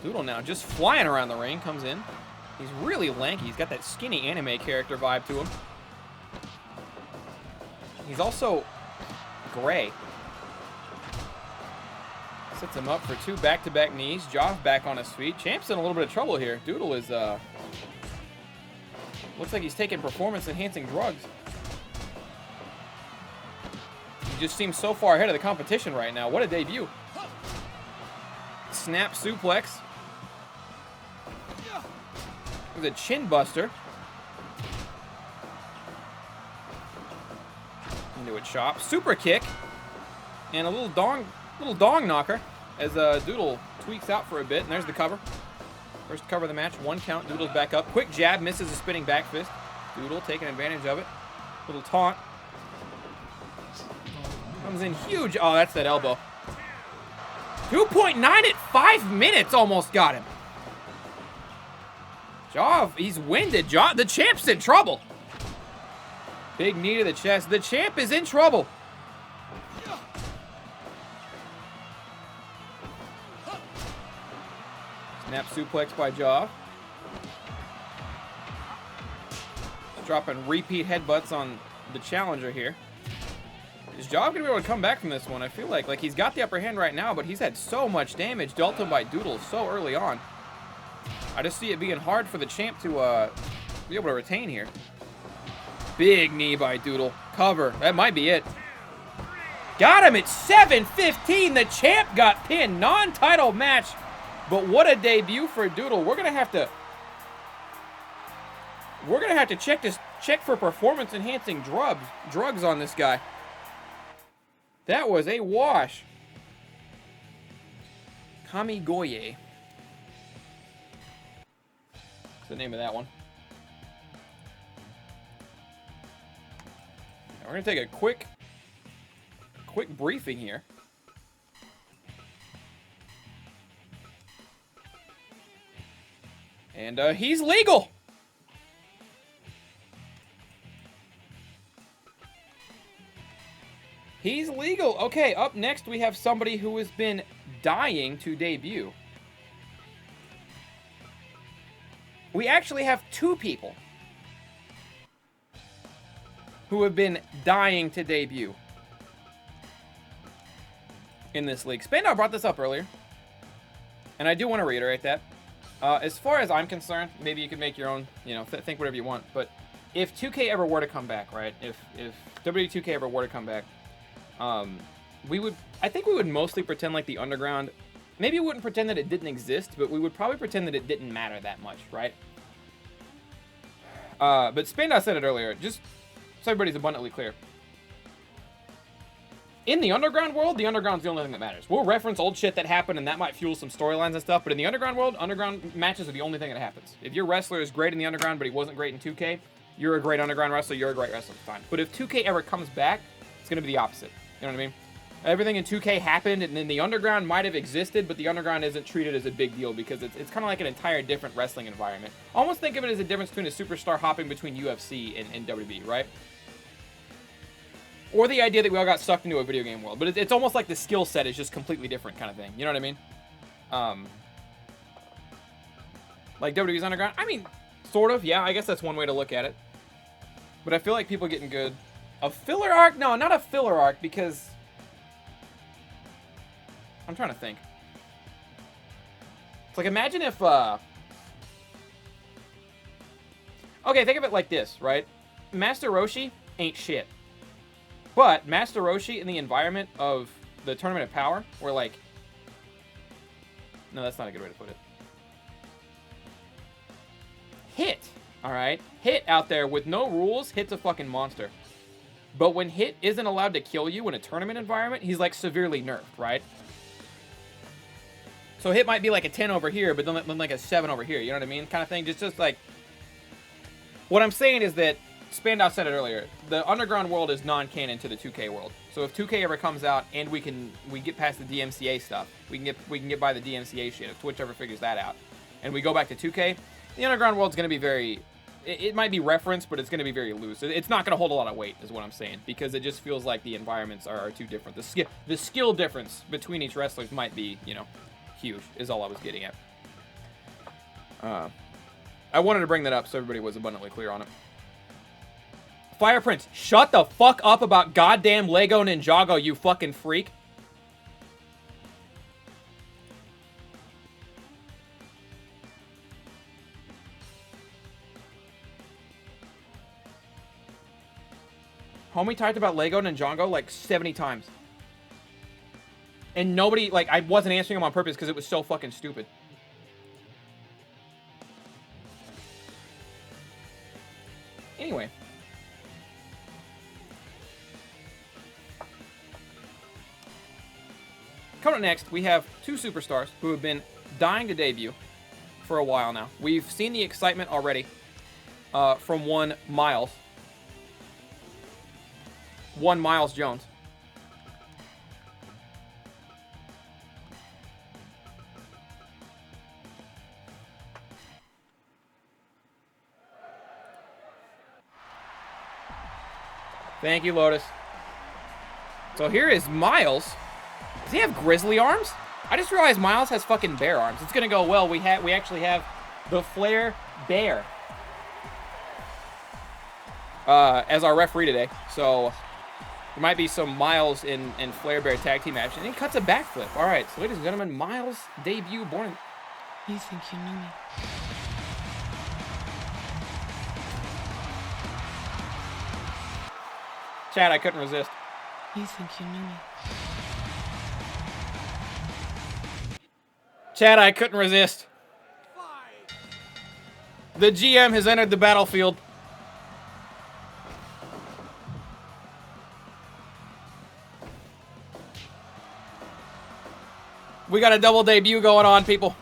Doodle now just flying around the ring. Comes in. He's really lanky. He's got that skinny anime character vibe to him. He's also gray. Sets him up for two back-to-back knees. Joff back on his feet. Champ's in a little bit of trouble here. Doodle is, looks like he's taking performance-enhancing drugs. He just seems so far ahead of the competition right now. What a debut. Snap suplex. There's a chin buster. Into a chop. Super kick. And a little dong knocker as Doodle tweaks out for a bit. And there's the cover. First cover of the match. 1 count. Doodle's back up. Quick jab. Misses a spinning back fist. Doodle taking advantage of it. Little taunt. Comes in huge. Oh, that's that elbow. 2.9 at 5 minutes almost got him. Jaw, he's winded. Jaw, the champ's in trouble. Big knee to the chest. The champ is in trouble. Snap suplex by Jaw. Dropping repeat headbutts on the challenger here. Is Jaw going to be able to come back from this one? I feel like he's got the upper hand right now, but he's had so much damage dealt him by Doodle so early on. I just see it being hard for the champ to be able to retain here. Big knee by Doodle. Cover. That might be it. Got him at 7:15. The champ got pinned. Non-title match. But what a debut for Doodle. We're gonna have to check for performance-enhancing drugs on this guy. That was a wash. Kamigoye. What's the name of that one? Now we're gonna take a quick briefing here. And he's legal. He's legal. Okay, up next we have somebody who has been dying to debut. We actually have 2 people who have been dying to debut in this league. Spandau brought this up earlier, and I do want to reiterate that. As far as I'm concerned, maybe you could make your own, think whatever you want, but if 2K ever were to come back, right, if WWE2K ever were to come back, I think we would mostly pretend like the Underground, maybe we wouldn't pretend that it didn't exist, but we would probably pretend that it didn't matter that much, right? But Spandau said it earlier, just so everybody's abundantly clear. In the Underground world, the Underground's the only thing that matters. We'll reference old shit that happened, and that might fuel some storylines and stuff, but in the Underground world, Underground matches are the only thing that happens. If your wrestler is great in the Underground, but he wasn't great in 2K, you're a great Underground wrestler, you're a great wrestler, fine. But if 2K ever comes back, it's going to be the opposite. You know what I mean? Everything in 2K happened, and then the Underground might have existed, but the Underground isn't treated as a big deal because it's kind of like an entire different wrestling environment. Almost think of it as a difference between a superstar hopping between UFC and WWE, right? Or the idea that we all got sucked into a video game world. But it's almost like the skill set is just completely different kind of thing. You know what I mean? Like WWE's Underground? I mean, sort of, yeah. I guess that's one way to look at it. But I feel like people getting good. A filler arc? No, not a filler arc, because I'm trying to think. It's like, imagine if, okay, think of it like this, right? Master Roshi ain't shit. But Master Roshi in the environment of the Tournament of Power, where, like, no, that's not a good way to put it. Hit, all right? Hit out there with no rules, Hit's a fucking monster. But when Hit isn't allowed to kill you in a tournament environment, he's, like, severely nerfed, right? So Hit might be like a 10 over here, but then like a 7 over here, you know what I mean? Kind of thing, just like... What I'm saying is that, Spandau said it earlier, the Underground world is non-canon to the 2K world. So if 2K ever comes out and we get past the DMCA stuff, we can get by the DMCA shit, if Twitch ever figures that out, and we go back to 2K, the Underground world's going to be very... It might be referenced, but it's going to be very loose. It's not going to hold a lot of weight, is what I'm saying, because it just feels like the environments are too different. The skill difference between each wrestler might be, huge, is all I was getting at. I wanted to bring that up so everybody was abundantly clear on it. Fire Prince, shut the fuck up about goddamn Lego Ninjago, you fucking freak. Homie talked about Lego Ninjago like 70 times. And nobody, like, I wasn't answering him on purpose because it was so fucking stupid. Coming up next, we have two superstars who have been dying to debut for a while now. We've seen the excitement already from one Miles Jones. Thank you, Lotus. So here is Miles. Does he have grizzly arms? I just realized Miles has fucking bear arms. It's gonna go well. We actually have the Flair Bear as our referee today. So there might be some Miles and Flair Bear tag team action. And he cuts a backflip. All right, so ladies and gentlemen, Miles' debut born in... You think you knew me? Chad, I couldn't resist. You think you knew me? Chad, I couldn't resist. The GM has entered the battlefield. We got a double debut going on, people.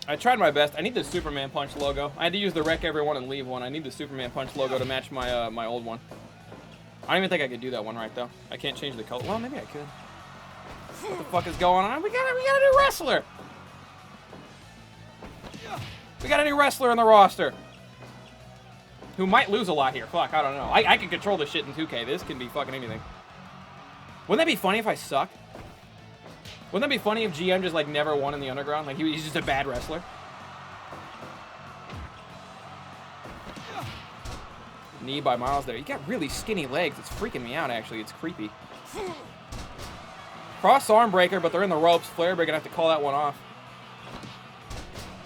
I tried my best. I need the Superman Punch logo. I had to use the Wreck Everyone and Leave one. I need the Superman Punch logo to match my my old one. I don't even think I could do that one right, though. I can't change the color. Well, maybe I could. What the fuck is going on? We got a new wrestler. We got a new wrestler in the roster. Who might lose a lot here. Fuck, I don't know. I can control this shit in 2K. This can be fucking anything. Wouldn't that be funny if I suck? Wouldn't that be funny if GM just, like, never won in the Underground? Like, he's just a bad wrestler? Knee by Miles there. You got really skinny legs. It's freaking me out, actually. It's creepy. Cross arm breaker, but they're in the ropes. Flair Bear gonna have to call that one off.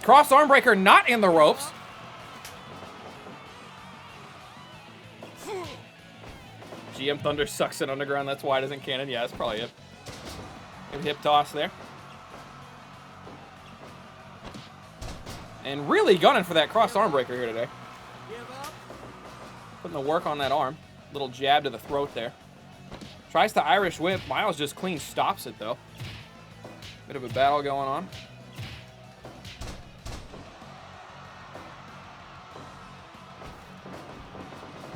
Cross arm breaker not in the ropes. GM Thunder sucks in Underground. That's why it isn't canon. Yeah, that's probably it. Maybe hip toss there. And really gunning for that cross arm breaker here today. Putting the work on that arm. Little jab to the throat there. Tries to Irish whip. Miles just clean stops it, though. Bit of a battle going on.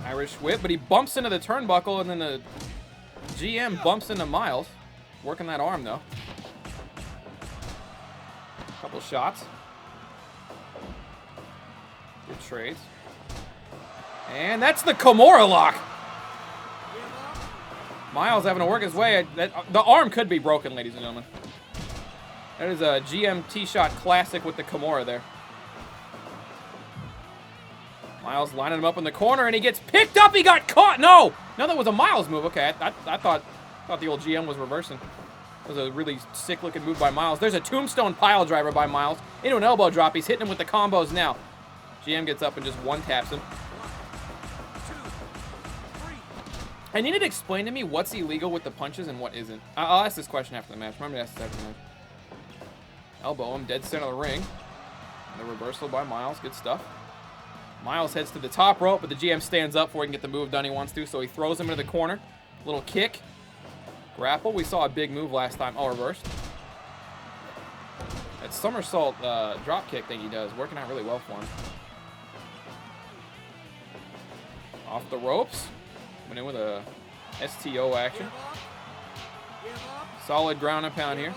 Irish whip, but he bumps into the turnbuckle, and then the GM bumps into Miles. Working that arm, though. Couple shots. Good trades. And that's the Kimura lock. Miles having to work his way. The arm could be broken, ladies and gentlemen. That is a GM T-Shot classic with the Kimura there. Miles lining him up in the corner, and he gets picked up. He got caught. No, that was a Miles move. Okay, I thought the old GM was reversing. It was a really sick-looking move by Miles. There's a tombstone pile driver by Miles into an elbow drop. He's hitting him with the combos now. GM gets up and just one-taps him. I needed to explain to me what's illegal with the punches and what isn't. I'll ask this question after the match. Remember to ask this after the match. Elbow him, dead center of the ring. And the reversal by Miles. Good stuff. Miles heads to the top rope, but the GM stands up before he can get the move done he wants to, so he throws him into the corner. Little kick. Grapple. We saw a big move last time. Oh, reversed. That somersault drop kick thing he does, working out really well for him. Off the ropes. Went in with a STO action. Solid ground and pound here.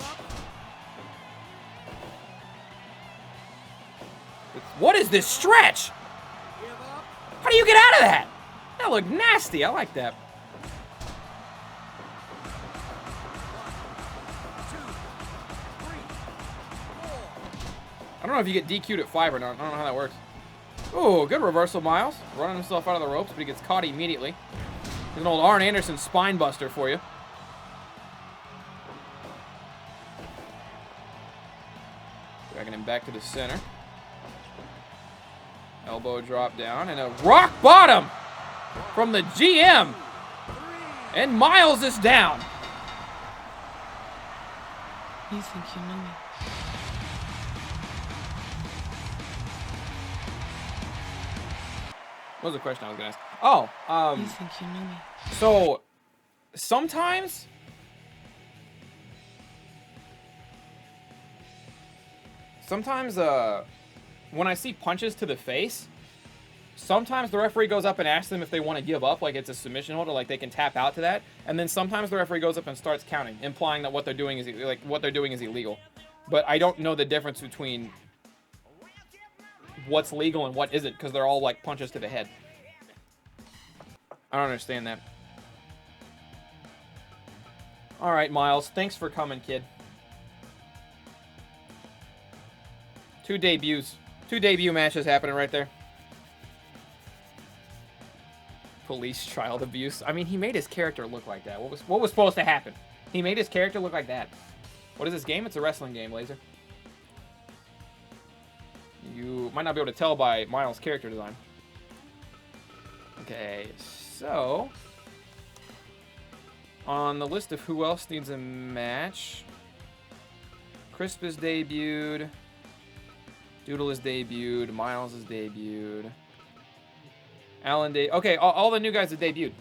What is this stretch? How do you get out of that? That looked nasty. I like that. I don't know if you get DQ'd at 5 or not. I don't know how that works. Ooh, good reversal, Miles. Running himself out of the ropes, but he gets caught immediately. There's an old Arn Anderson spine buster for you. Dragging him back to the center. Elbow drop down and a rock bottom from the GM. And Miles is down. You think you knew me? What was the question I was gonna ask? Oh, You think you know me? so sometimes when I see punches to the face, sometimes the referee goes up and asks them if they want to give up, like it's a submission hold, or like they can tap out to that. And then sometimes the referee goes up and starts counting, implying that what they're doing is illegal. But I don't know the difference between what's legal and what isn't, because they're all like punches to the head. I don't understand that. All right, Miles, thanks for coming, kid. Two debut matches happening right there. Police child abuse. I mean, he made his character look like that. What was supposed to happen? He made his character look like that. What is this game? It's a wrestling game, Laser. You might not be able to tell by Miles' character design. Okay, so on the list of who else needs a match, Crisp is debuted, Doodle is debuted, Miles is debuted, Alan okay, all the new guys have debuted.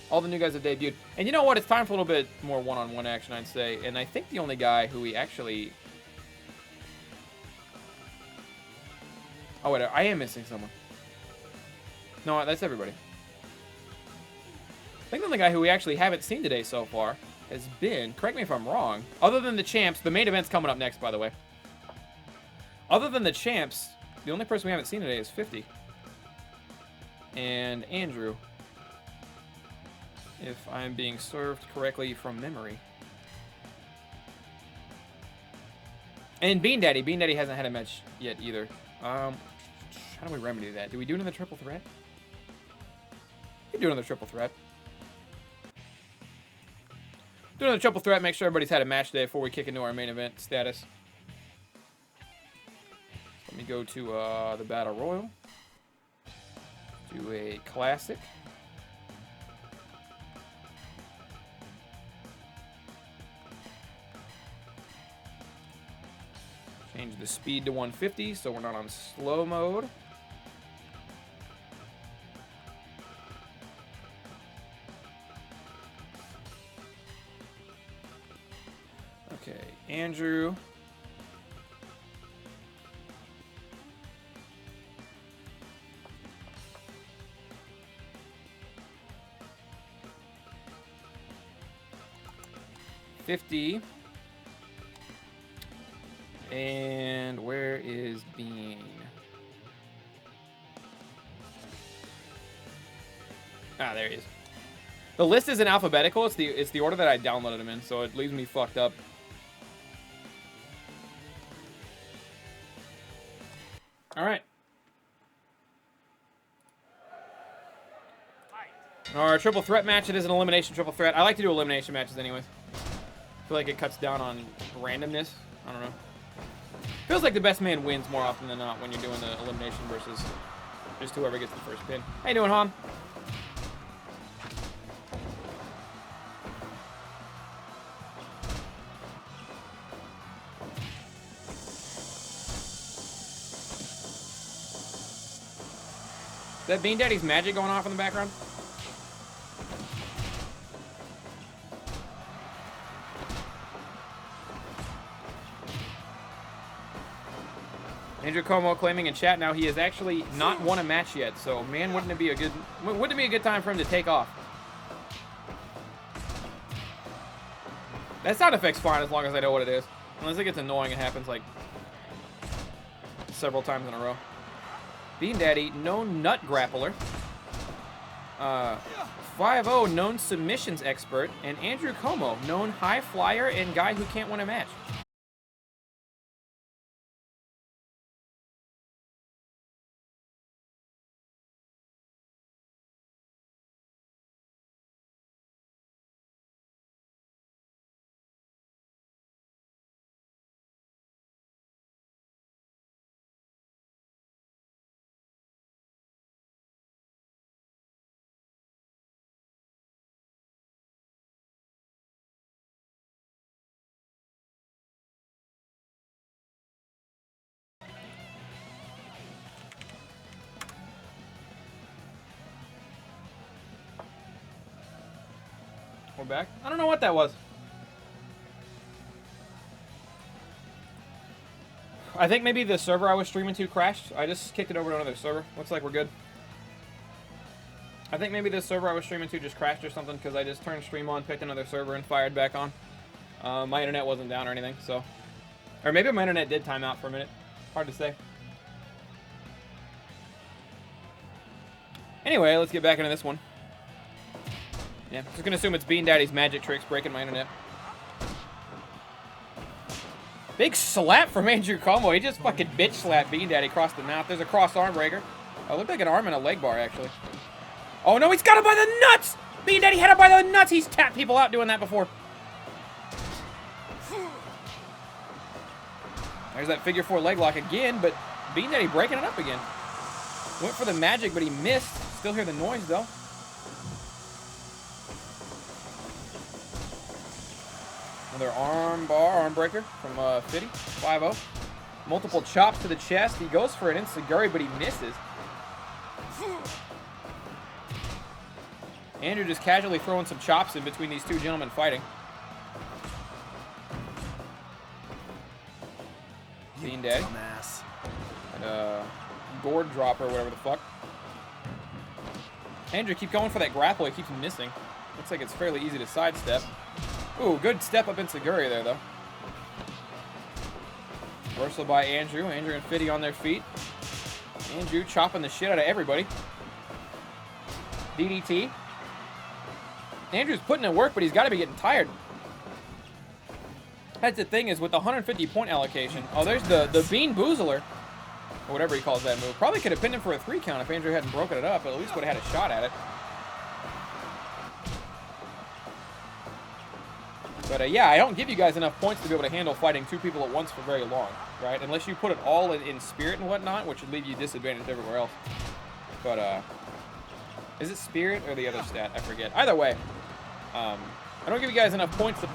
All the new guys have debuted. And you know what? It's time for a little bit more one-on-one action, I'd say. And I think the only guy who we actually... Oh, wait, I am missing someone. No, that's everybody. I think the only guy who we actually haven't seen today so far has been, correct me if I'm wrong, other than the champs, the main event's coming up next, by the way. Other than the champs, the only person we haven't seen today is 50. And Andrew, if I'm being served correctly from memory. And Bean Daddy. Bean Daddy hasn't had a match yet either. How do we remedy that? Do we do another triple threat? We do another triple threat. Do another triple threat, make sure everybody's had a match day before we kick into our main event status. Let me go to the Battle Royal. Do a classic. Change the speed to 150 so we're not on slow mode. Okay, Andrew. $50. And where is Bean? Ah, there he is. The list isn't alphabetical. It's the order that I downloaded them in, so it leaves me fucked up. All right. Our triple threat match. It is an elimination triple threat. I like to do elimination matches anyways. I feel like it cuts down on randomness. I don't know. Feels like the best man wins more often than not when you're doing the elimination versus just whoever gets the first pin. How you doing, Hom? Is that Bean Daddy's magic going off in the background? Andrew Como claiming in chat now he has actually not won a match yet, so man, wouldn't it be a good time for him to take off? That sound effect's fine as long as I know what it is. Unless it gets annoying, it happens like several times in a row. Bean Daddy, known nut grappler. 5-0, known submissions expert, and Andrew Como, known high flyer and guy who can't win a match. We're back. I don't know what that was. I think maybe the server I was streaming to crashed. I just kicked it over to another server. Looks like we're good. I think maybe the server I was streaming to just crashed or something because I just turned stream on, picked another server, and fired back on. My internet wasn't down or anything, so... Or maybe my internet did time out for a minute. Hard to say. Anyway, let's get back into this one. Yeah, just gonna assume it's Bean Daddy's magic tricks breaking my internet. Big slap from Andrew Como. He just fucking bitch slapped Bean Daddy across the mouth. There's a cross arm breaker. Oh, it looked like an arm and a leg bar, actually. Oh, no, he's got him by the nuts! Bean Daddy had him by the nuts! He's tapped people out doing that before. There's that figure 4 leg lock again, but Bean Daddy breaking it up again. Went for the magic, but he missed. Still hear the noise, though. Another arm bar, arm breaker from Fitty, 5-0. Multiple chops to the chest. He goes for an enziguri, but he misses. Andrew just casually throwing some chops in between these two gentlemen fighting. Bean Daddy. And gourd dropper, whatever the fuck. Andrew, keep going for that grapple. He keeps missing. Looks like it's fairly easy to sidestep. Ooh, good step up in Seguri there, though. Reversal by Andrew. Andrew and Fitty on their feet. Andrew chopping the shit out of everybody. DDT. Andrew's putting in work, but he's got to be getting tired. That's the thing is with the 150 point allocation. Oh, there's the Bean Boozler, or whatever he calls that move. Probably could have pinned him for a 3 count if Andrew hadn't broken it up, but at least would have had a shot at it. But yeah, I don't give you guys enough points to be able to handle fighting 2 people at once for very long, right? Unless you put it all in spirit and whatnot, which would leave you disadvantaged everywhere else. But is it spirit or the other stat? I forget. Either way, I don't give you guys enough points to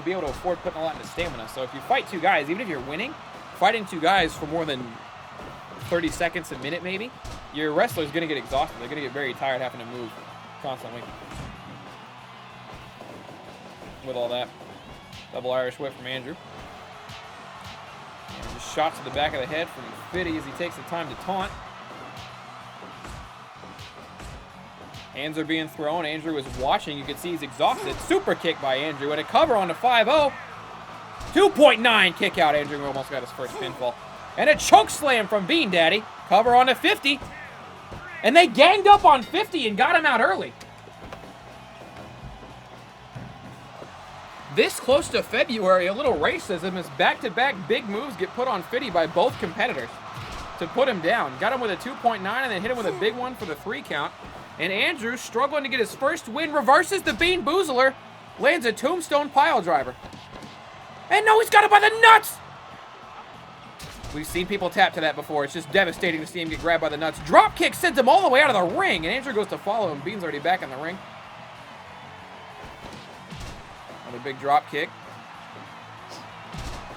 be able to afford putting a lot into stamina. So if you fight 2 guys, even if you're winning, fighting 2 guys for more than 30 seconds, a minute maybe, your wrestler's going to get exhausted. They're going to get very tired having to move constantly. With all that. Double Irish whip from Andrew. And just shots to the back of the head from Fitty as he takes the time to taunt. Hands are being thrown. Andrew is watching. You can see he's exhausted. Super kick by Andrew and a cover on the 5-0. 2.9 kick out. Andrew almost got his first pinfall. And a choke slam from Bean Daddy. Cover on the 50. And they ganged up on 50 and got him out early. This close to February, a little racism as back-to-back big moves get put on Fitty by both competitors to put him down. Got him with a 2.9 and then hit him with a big one for the 3 count. And Andrew, struggling to get his first win, reverses the Bean Boozler, lands a tombstone pile driver. And no, he's got it by the nuts! We've seen people tap to that before. It's just devastating to see him get grabbed by the nuts. Drop kick sends him all the way out of the ring, and Andrew goes to follow him. Bean's already back in the ring. Another big drop kick.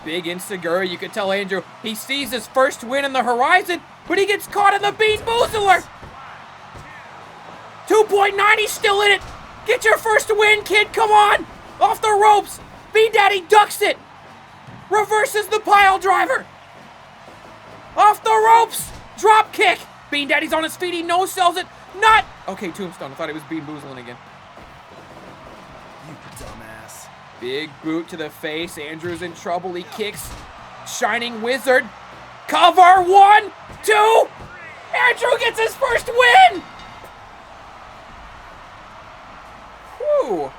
Big enziguri. You can tell Andrew, he sees his first win in the horizon, but he gets caught in the Bean Boozler. 2.9, he's still in it. Get your first win, kid, come on. Off the ropes. Bean Daddy ducks it. Reverses the pile driver. Off the ropes. Drop kick. Bean Daddy's on his feet, he no-sells it. Not. Okay, tombstone, I thought he was Bean Boozling again. You dumbass. Big boot to the face. Andrew's in trouble. He kicks. Shining Wizard. Cover. 1, 2. Andrew gets his first win. Whew.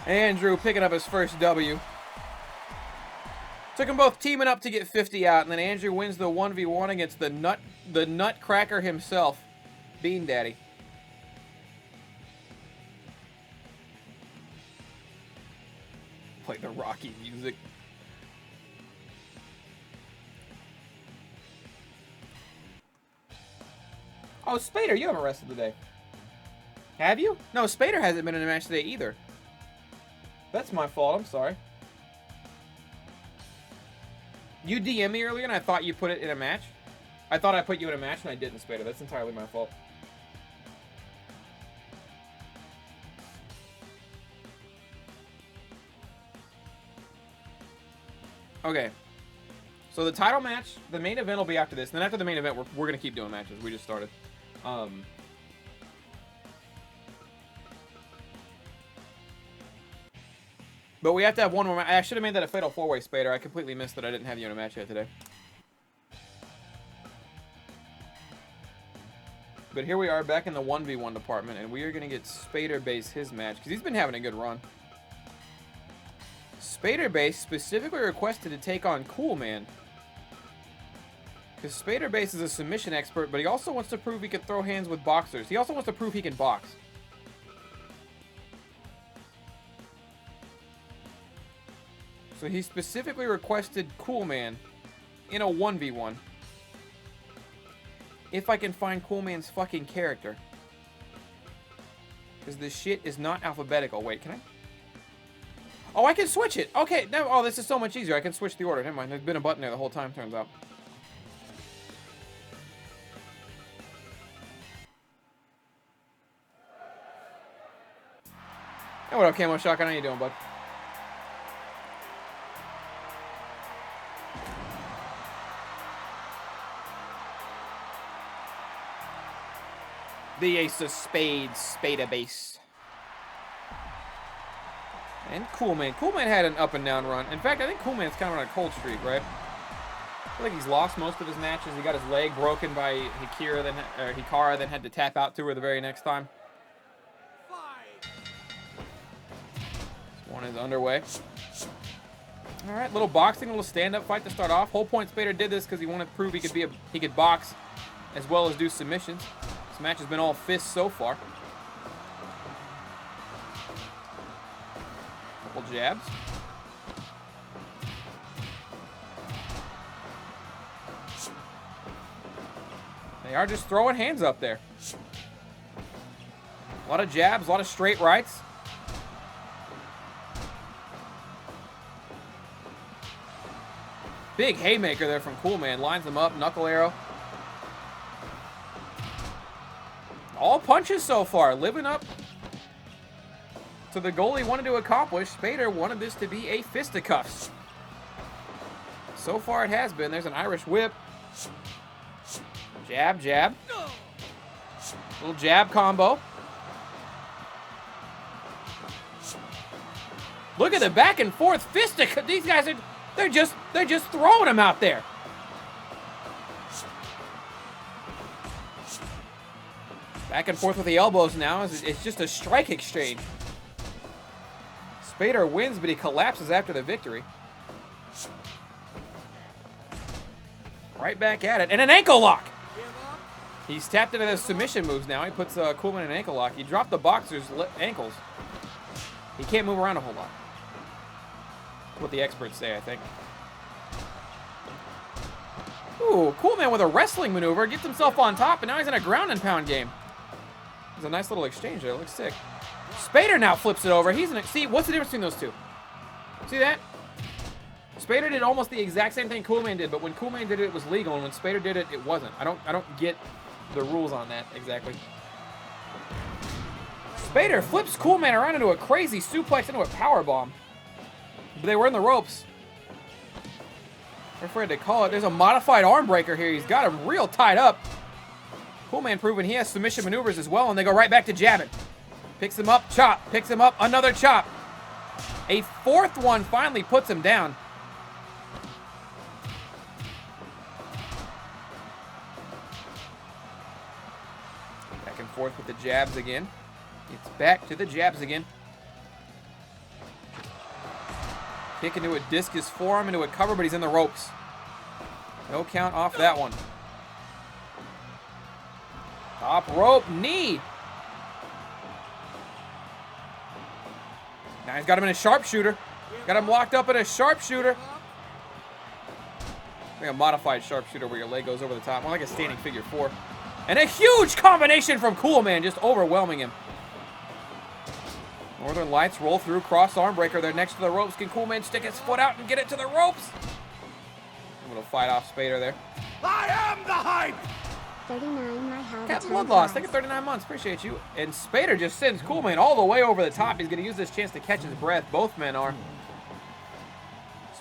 Andrew picking up his first W. Took them both teaming up to get 50 out, and then Andrew wins the 1v1 against the nutcracker himself, Bean Daddy. Play the Rocky music. Oh, Spader, you haven't wrestled today. Have you? No, Spader hasn't been in a match today either. That's my fault, I'm sorry. You DM'd me earlier and I thought you put it in a match. I thought I put you in a match and I didn't, Spader. That's entirely my fault. Okay. So the title match, the main event will be after this. Then after the main event, we're going to keep doing matches. We just started. But we have to have one more match. I should have made that a Fatal 4-Way, Spader. I completely missed that I didn't have you in a match yet today. But here we are back in the 1v1 department, and we are going to get Spader Base his match, because he's been having a good run. Spader Base specifically requested to take on Cool Man. Because Spader Base is a submission expert, but he also wants to prove he can throw hands with boxers. He also wants to prove he can box. So he specifically requested Cool Man in a 1v1. If I can find Cool Man's fucking character. Because this shit is not alphabetical. Wait, can I? Oh, I can switch it. Okay, no, oh, this is so much easier. I can switch the order. Never mind. There's been a button there the whole time, turns out. Hey, what up, Camo Shotgun? How you doing, bud? The Ace of Spades, Spader Base. And Cool Man. Cool Man had an up and down run. In fact, I think Cool Man's kind of on a cold streak, right? I feel like he's lost most of his matches. He got his leg broken by Hikara, then had to tap out to her the very next time. This one is underway. All right, little boxing, little stand-up fight to start off. Whole point Spader did this because he wanted to prove he could box as well as do submissions. This match has been all fists so far. Couple jabs. They are just throwing hands up there. A lot of jabs, a lot of straight rights. Big haymaker there from Cool Man. Lines them up, knuckle arrow. All punches so far, living up to the goal he wanted to accomplish. Spader wanted this to be a fisticuffs. So far it has been. There's an Irish whip. Jab, jab. Little jab combo. Look at the back and forth fisticuffs. These guys are, they're just throwing them out there. Back and forth with the elbows now. It's just a strike exchange. Spader wins, but he collapses after the victory. Right back at it. And an ankle lock! He's tapped into the submission moves now. He puts Cool Man in an ankle lock. He dropped the boxer's ankles. He can't move around a whole lot. That's what the experts say, I think. Ooh, Cool Man with a wrestling maneuver. Gets himself on top, and now he's in a ground and pound game. It's a nice little exchange there. It looks sick. Spader now flips it over. See, what's the difference between those two? See that? Spader did almost the exact same thing Cool Man did, but when Cool Man did it, it was legal, and when Spader did it, it wasn't. I don't get the rules on that exactly. Spader flips Cool Man around into a crazy suplex into a powerbomb. But they were in the ropes. They're afraid to call it. There's a modified arm breaker here. He's got him real tied up. Cool Man proving he has submission maneuvers as well, and they go right back to jabbing. Picks him up, chop. Picks him up, another chop. A fourth one finally puts him down. Back and forth with the jabs again. It's back to the jabs again. Kick into a discus forearm, into a cover, but he's in the ropes. No count off that one. Top rope, knee. Now he's got him in a sharpshooter. Got him locked up in a sharpshooter. Like a modified sharpshooter where your leg goes over the top. More like a standing figure four. And a huge combination from Cool Man, just overwhelming him. Northern Lights roll through, cross arm breaker. They're next to the ropes. Can Cool Man stick his foot out and get it to the ropes? A little fight off Spader there. I am the hype! 39, my how Cat Blood Loss, thank you 39 months. Appreciate you. And Spader just sends Cool Man all the way over the top. He's going to use this chance to catch his breath. Both men are.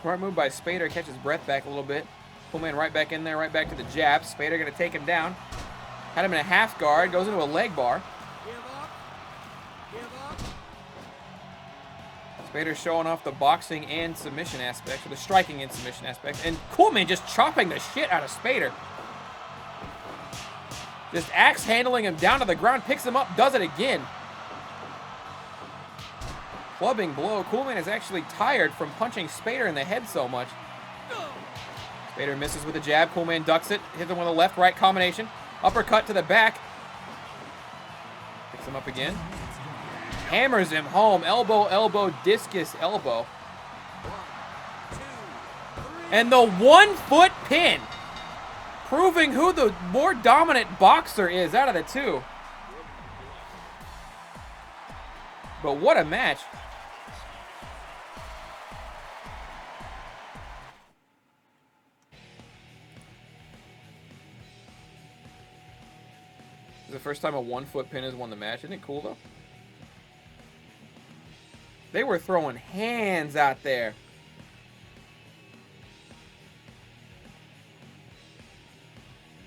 Smart move by Spader. Catches breath back a little bit. Coolman right back in there, right back to the jab. Spader going to take him down. Had him in a half guard. Goes into a leg bar. Spader showing off the boxing and submission aspect, or the striking and submission aspect. And Coolman just chopping the shit out of Spader. Just axe handling him down to the ground, picks him up, does it again. Clubbing blow. Coolman is actually tired from punching Spader in the head so much. Spader misses with a jab. Coolman ducks it. Hits him with a left-right combination. Uppercut to the back. Picks him up again. Hammers him home. Elbow, elbow, discus, elbow. And the 1-foot pin. Proving who the more dominant boxer is out of the two. But what a match. This is the first time a 1-foot pin has won the match. Isn't it cool, though? They were throwing hands out there.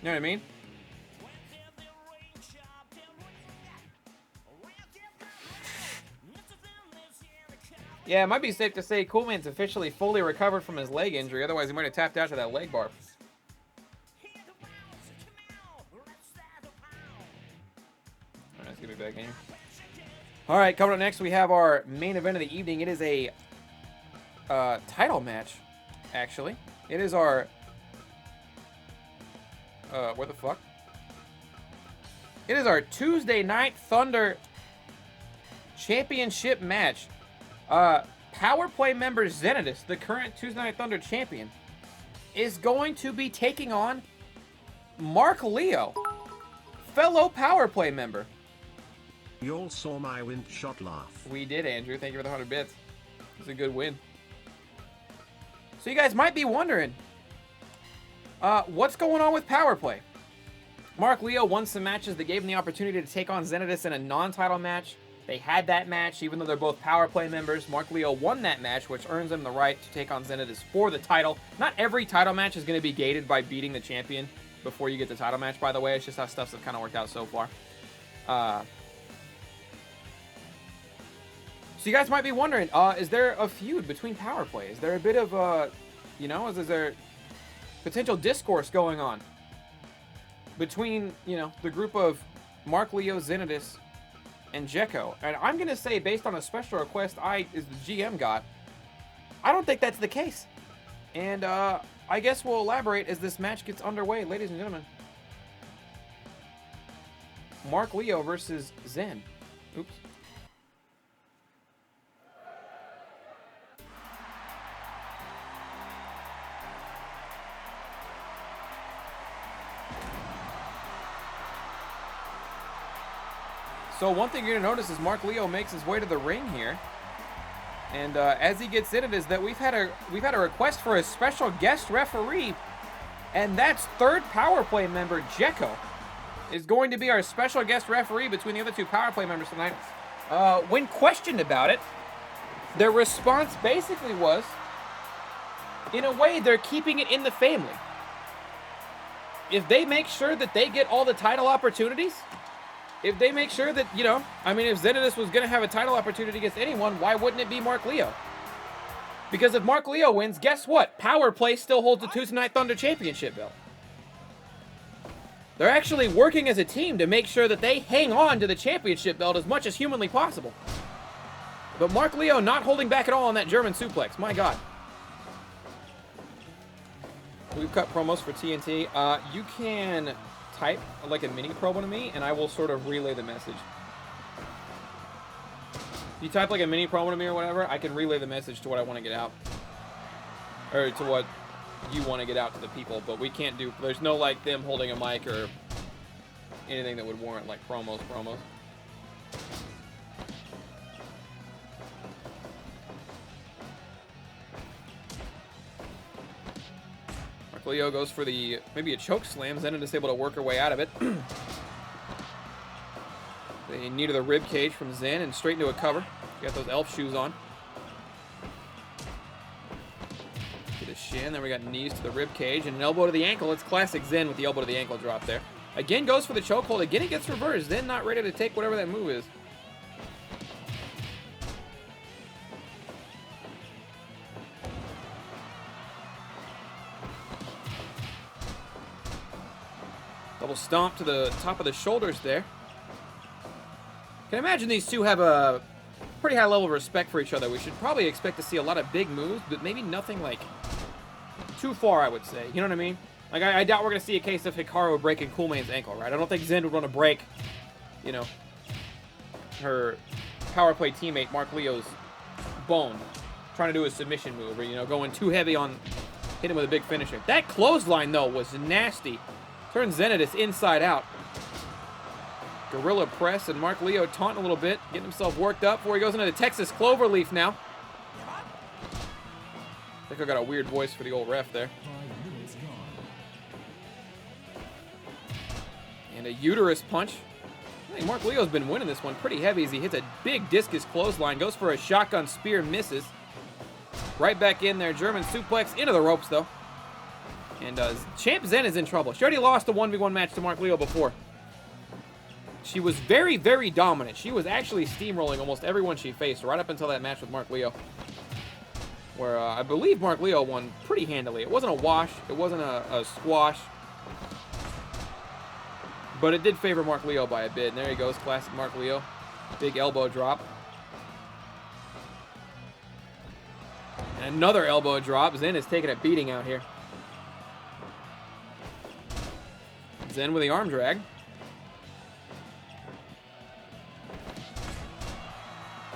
You know what I mean? Yeah, it might be safe to say Coolman's officially fully recovered from his leg injury. Otherwise, he might have tapped out to that leg bar. All right, let's get me back in here. All right, coming up next, we have our main event of the evening. It is a title match, actually. It is our... where the fuck? It is our Tuesday Night Thunder Championship match. Power Play member Zenidus, the current Tuesday Night Thunder champion, is going to be taking on Mark Leo, fellow Power Play member. You all saw my wind shot laugh. We did, Andrew. Thank you for the 100 bits. It was a good win. So you guys might be wondering, what's going on with Power Play? Mark Leo won some matches that gave him the opportunity to take on Zenidus in a non-title match. They had that match, even though they're both Power Play members. Mark Leo won that match, which earns him the right to take on Zenidus for the title. Not every title match is going to be gated by beating the champion before you get the title match, by the way. It's just how stuff's kind of worked out so far. So you guys might be wondering, is there a feud between Power Play? Is there a bit of, you know, is there potential discourse going on between, you know, the group of Mark Leo, Zenidus, and Jekko? And I'm going to say, based on a special request I, as the GM, got, I don't think that's the case. And I guess we'll elaborate as this match gets underway, ladies and gentlemen. Mark Leo versus Zen. Oops. So one thing you're going to notice is Mark Leo makes his way to the ring here. And as he gets in it is that we've had a request for a special guest referee. And that's third Power Play member Jekko is going to be our special guest referee between the other two Power Play members tonight. When questioned about it, their response basically was, in a way, they're keeping it in the family. If they make sure that they get all the title opportunities, if they make sure that, you know, I mean, if Zenidus was going to have a title opportunity against anyone, why wouldn't it be Mark Leo? Because if Mark Leo wins, guess what? Power Play still holds the Tuesday Night Thunder Championship belt. They're actually working as a team to make sure that they hang on to the championship belt as much as humanly possible. But Mark Leo not holding back at all on that German suplex. My God. We've cut promos for TNT. You can type like a mini promo to me, and I will sort of relay the message. If you type like a mini promo to me or whatever, I can relay the message to what I want to get out. Or to what you want to get out to the people, but we can't do, there's no like them holding a mic or anything that would warrant like promos. Mark Leo goes for the, maybe a choke slam. Zenidus able to work her way out of it. They knee to the rib cage from Zen and straight into a cover. Got those elf shoes on. shin. Then we got knees to the rib cage and an elbow to the ankle. It's classic Zen with the elbow to the ankle drop there. Again, goes for the chokehold. Again, it gets reversed. Zen not ready to take whatever that move is. Double stomp to the top of the shoulders there. Can imagine these two have a pretty high level of respect for each other. We should probably expect to see a lot of big moves, but maybe nothing like too far, I would say. You know what I mean? Like, I doubt we're going to see a case of Hikaru breaking Coolmane's ankle, right? I don't think Zen would want to break, you know, her power play teammate Mark Leo's bone trying to do a submission move or, you know, going too heavy on hitting with a big finisher. That clothesline, though, was nasty. Turns Zenitus inside out. Gorilla press and Mark Leo taunting a little bit, getting himself worked up before he goes into the Texas Cloverleaf now. I think I got a weird voice for the old ref there. And a uterus punch. I think Mark Leo's been winning this one pretty heavy as he hits a big discus clothesline, goes for a shotgun spear, misses. Right back in there, German suplex into the ropes though. And Champ Zen is in trouble. She already lost a 1v1 match to Mark Leo before. She was very, very dominant. She was actually steamrolling almost everyone she faced right up until that match with Mark Leo. Where I believe Mark Leo won pretty handily. It wasn't a wash. It wasn't a squash. But it did favor Mark Leo by a bit. And there he goes, classic Mark Leo. Big elbow drop. And another elbow drop. Zen is taking a beating out here. Zen with the arm drag.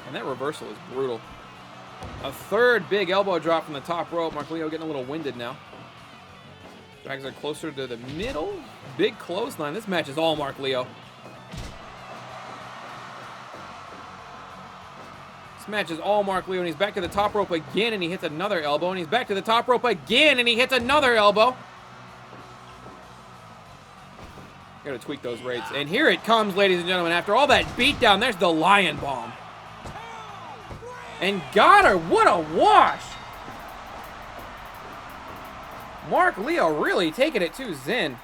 And that reversal is brutal. A third big elbow drop from the top rope. Mark Leo getting a little winded now. Drags her closer to the middle. Big clothesline. This match is all Mark Leo. This match is all Mark Leo, and he's back to the top rope again, and he hits another elbow, and he's back to the top rope again, and he hits another elbow. Gotta tweak those rates. And here it comes, ladies and gentlemen. After all that beatdown, there's the Lion Bomb. And got her. What a wash. Mark Leo really taking it to Zen.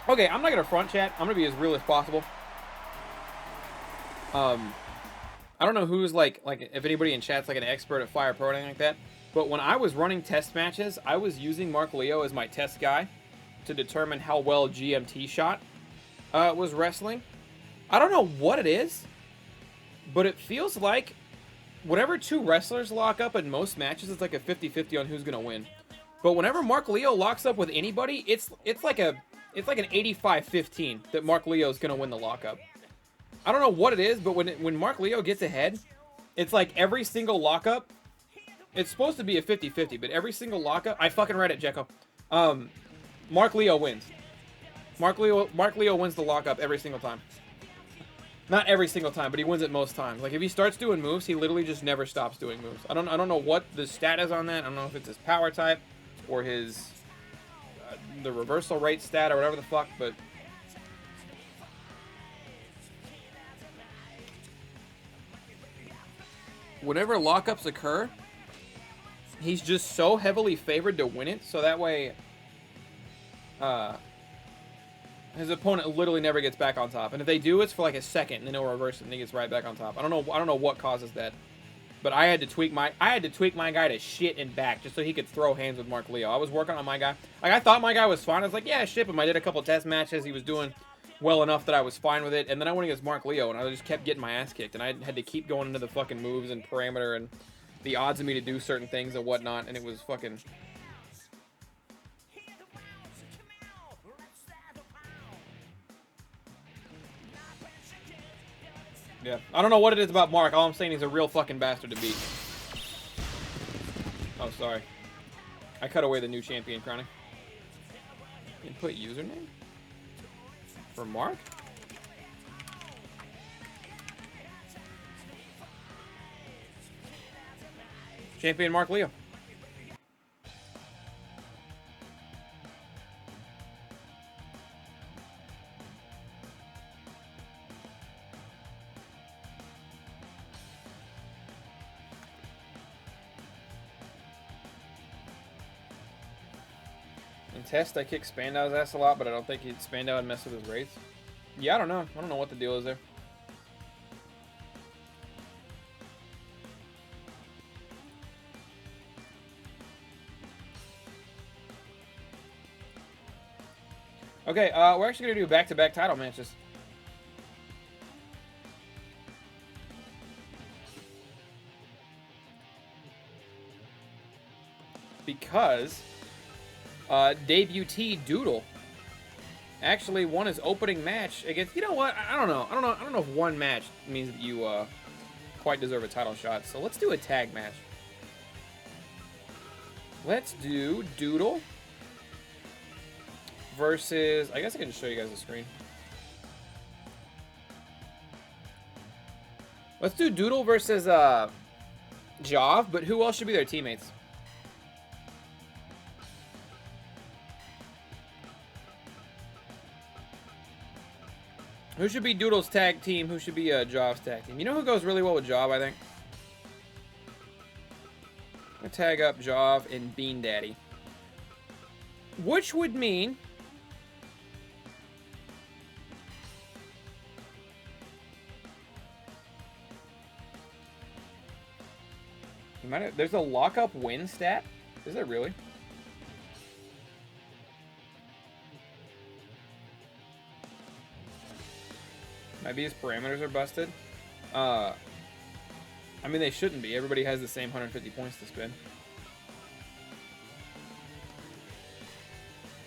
Okay, I'm not going to front chat. I'm going to be as real as possible. I don't know who's like if anybody in chat's like an expert at Fire Pro or anything like that. But when I was running test matches, I was using Mark Leo as my test guy to determine how well GMT Shot was wrestling. I don't know what it is, but it feels like whenever two wrestlers lock up in most matches, it's like a 50-50 on who's gonna win. But whenever Mark Leo locks up with anybody, it's like an 85-15 that Mark Leo is gonna win the lockup. I don't know what it is, but when Mark Leo gets ahead, it's like every single lockup. It's supposed to be a 50-50, but every single lockup, I fucking read it, Jekko. Mark Leo wins. Mark Leo wins the lockup every single time. Not every single time, but he wins it most times. Like if he starts doing moves, he literally just never stops doing moves. I don't know what the stat is on that. I don't know if it's his power type or his the reversal rate stat or whatever the fuck, but whenever lockups occur, he's just so heavily favored to win it, so that way his opponent literally never gets back on top. And if they do, it's for like a second, and then he'll reverse it and he gets right back on top. I don't know what causes that. But I had to tweak my guy to shit and back just so he could throw hands with Mark Leo. I was working on my guy. Like I thought my guy was fine. I was like, yeah, ship him. I did a couple test matches. He was doing well enough that I was fine with it. And then I went against Mark Leo and I just kept getting my ass kicked. And I had to keep going into the fucking moves and parameter and the odds of me to do certain things and whatnot. And it was fucking... Yeah, I don't know what it is about Mark. All I'm saying, he's a real fucking bastard to beat. Oh, sorry. I cut away the new champion crowning. Input username? For Mark? Champion Mark Leo. In test, I kick Spandau's ass a lot, but I don't think Spandau would mess with his Wraiths. Yeah, I don't know. I don't know what the deal is there. Okay, we're actually going to do back-to-back title matches. Because debutee Doodle actually won his opening match against, you know what? I don't know if one match means that you quite deserve a title shot. So let's do a tag match. Let's do Doodle versus, I guess I can just show you guys the screen. Let's do Doodle versus Jav, but who else should be their teammates? Who should be Doodle's tag team? Who should be Jav's tag team? You know who goes really well with Jav, I think? I'm going to tag up Jav and Bean Daddy. Which would mean... There's a lockup win stat? Is there really? Maybe his parameters are busted. I mean, they shouldn't be. Everybody has the same 150 points to spend.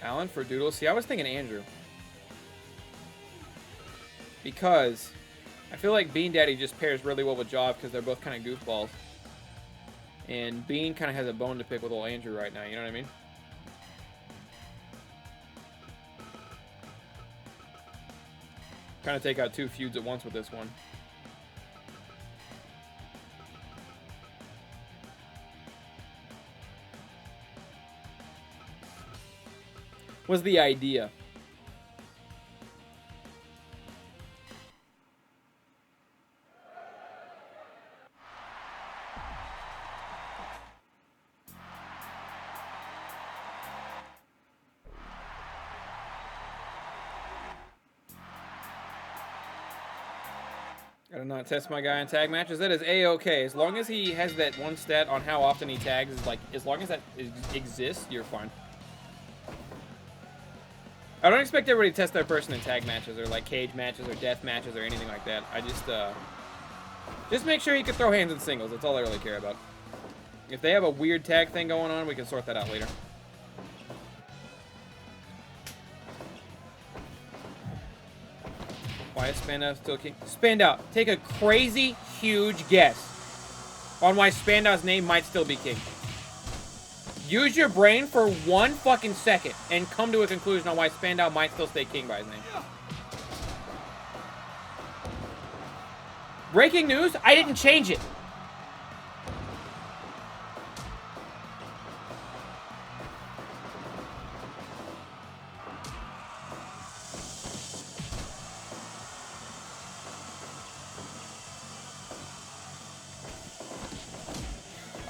Alan for Doodle. See, I was thinking Andrew. Because I feel like Bean Daddy just pairs really well with Jav because they're both kind of goofballs. And Bean kind of has a bone to pick with old Andrew right now, you know what I mean? Trying to take out two feuds at once with this one. Was the idea. Gotta not test my guy in tag matches. That is A-okay. As long as he has that one stat on how often he tags, is like, as long as that exists, you're fine. I don't expect everybody to test their person in tag matches or like cage matches or death matches or anything like that. I just make sure he can throw hands in singles. That's all I really care about. If they have a weird tag thing going on, we can sort that out later. Why is Spandau still king? Spandau, take a crazy, huge guess on why Spandau's name might still be king. Use your brain for 1 fucking second and come to a conclusion on why Spandau might still stay king by his name. Breaking news, I didn't change it.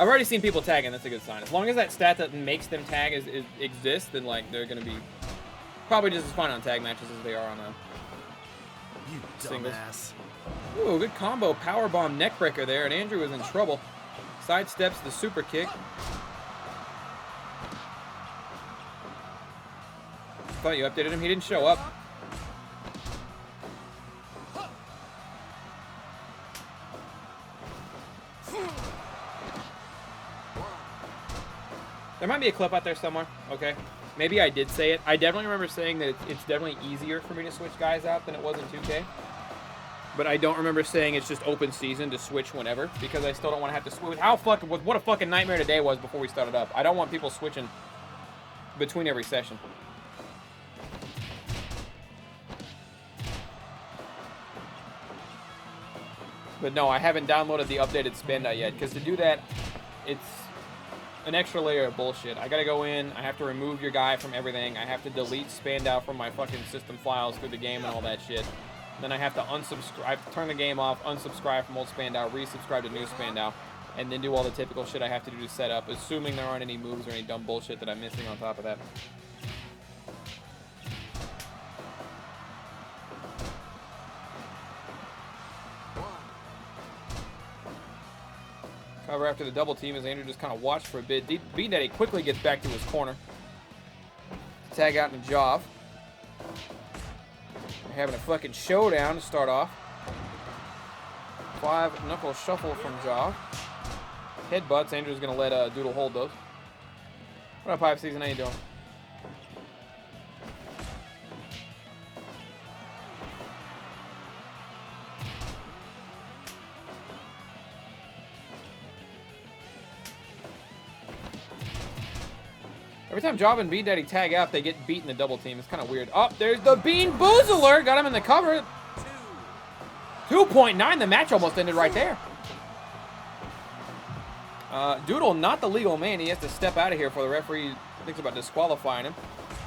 I've already seen people tagging. That's a good sign. As long as that stat that makes them tag exists, then like they're gonna be probably just as fun on tag matches as they are on singles. Dumbass. Ooh, good combo powerbomb neckbreaker there, and Andrew is in trouble. Sidesteps the super kick. Thought you updated him. He didn't show up. There might be a clip out there somewhere. Okay. Maybe I did say it. I definitely remember saying that it's definitely easier for me to switch guys out than it was in 2K. But I don't remember saying it's just open season to switch whenever, because I still don't want to have to switch. What a fucking nightmare today was before we started up. I don't want people switching between every session. But no, I haven't downloaded the updated Spandau yet, because to do that, it's an extra layer of bullshit. I gotta go in, I have to remove your guy from everything, I have to delete Spandau from my fucking system files through the game and all that shit. Then I have to unsubscribe, I have to turn the game off, unsubscribe from old Spandau, resubscribe to new Spandau, and then do all the typical shit I have to do to set up, assuming there aren't any moves or any dumb bullshit that I'm missing on top of that. Cover after the double team as Andrew just kind of watched for a bit. Bean Daddy quickly gets back to his corner. Tag out into Jov. They're having a fucking showdown to start off. 5 knuckle shuffle from Jov. Headbutts. Andrew's going to let Doodle hold those. What up, Pipe Season? How you doing? Every time Java and Bean Daddy tag out, they get beat in the double team. It's kind of weird. Oh, there's the Bean Boozler. Got him in the cover. 2.9. The match almost ended right there. Doodle, not the legal man. He has to step out of here for the referee thinks about disqualifying him.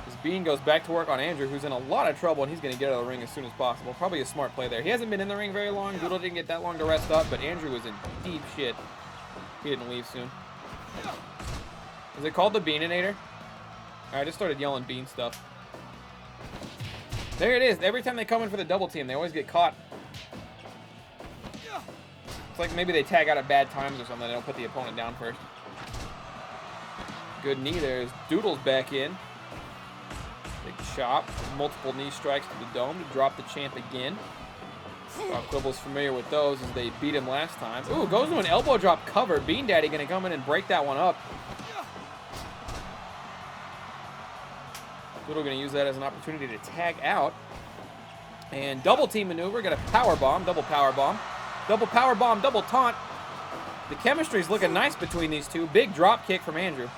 As Bean goes back to work on Andrew, who's in a lot of trouble, and he's going to get out of the ring as soon as possible. Probably a smart play there. He hasn't been in the ring very long. Doodle didn't get that long to rest up, but Andrew was in deep shit. He didn't leave soon. Is it called the Beaninator? I just started yelling Bean stuff. There it is. Every time they come in for the double team, they always get caught. It's like maybe they tag out at bad times or something. They don't put the opponent down first. Good knee there as Doodle's back in. Big chop. Multiple knee strikes to the dome to drop the champ again. Quibble's familiar with those as they beat him last time. Ooh, goes to an elbow drop cover. Bean Daddy going to come in and break that one up. Doodle going to use that as an opportunity to tag out. And double team maneuver. Got a power bomb. Double power bomb. Double power bomb. Double taunt. The chemistry's looking nice between these two. Big drop kick from Andrew.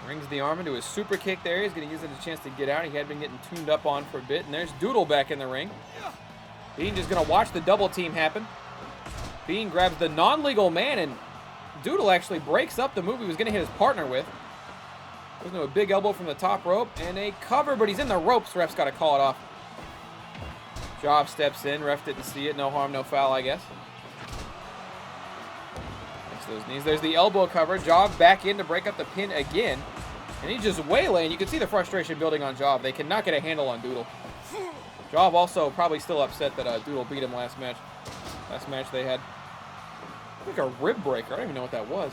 Rings the arm into his super kick there. He's going to use it as a chance to get out. He had been getting tuned up on for a bit. And there's Doodle back in the ring. Bean just going to watch the double team happen. Bean grabs the non-legal man, and Doodle actually breaks up the move he was going to hit his partner with. Goes into a big elbow from the top rope and a cover, but he's in the ropes. Ref's got to call it off. Job steps in. Ref didn't see it. No harm, no foul, I guess. Next to those knees. There's the elbow cover. Job back in to break up the pin again. And he's just waylaying. You can see the frustration building on Job. They cannot get a handle on Doodle. Job also probably still upset that Doodle beat him last match. Last match they had. Like a rib breaker. I don't even know what that was.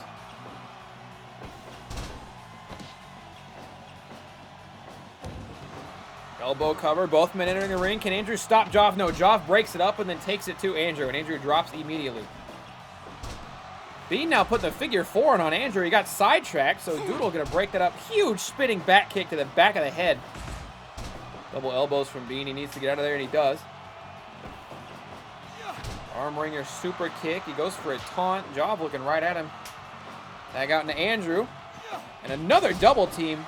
Elbow cover. Both men entering the ring. Can Andrew stop Joff? No. Joff breaks it up and then takes it to Andrew. And Andrew drops immediately. Bean now put the figure 4 on Andrew. He got sidetracked. So Doodle going to break that up. Huge spinning back kick to the back of the head. Double elbows from Bean. He needs to get out of there, and he does. Arm wringer super kick. He goes for a taunt. Job looking right at him. Tag out into Andrew. And another double team.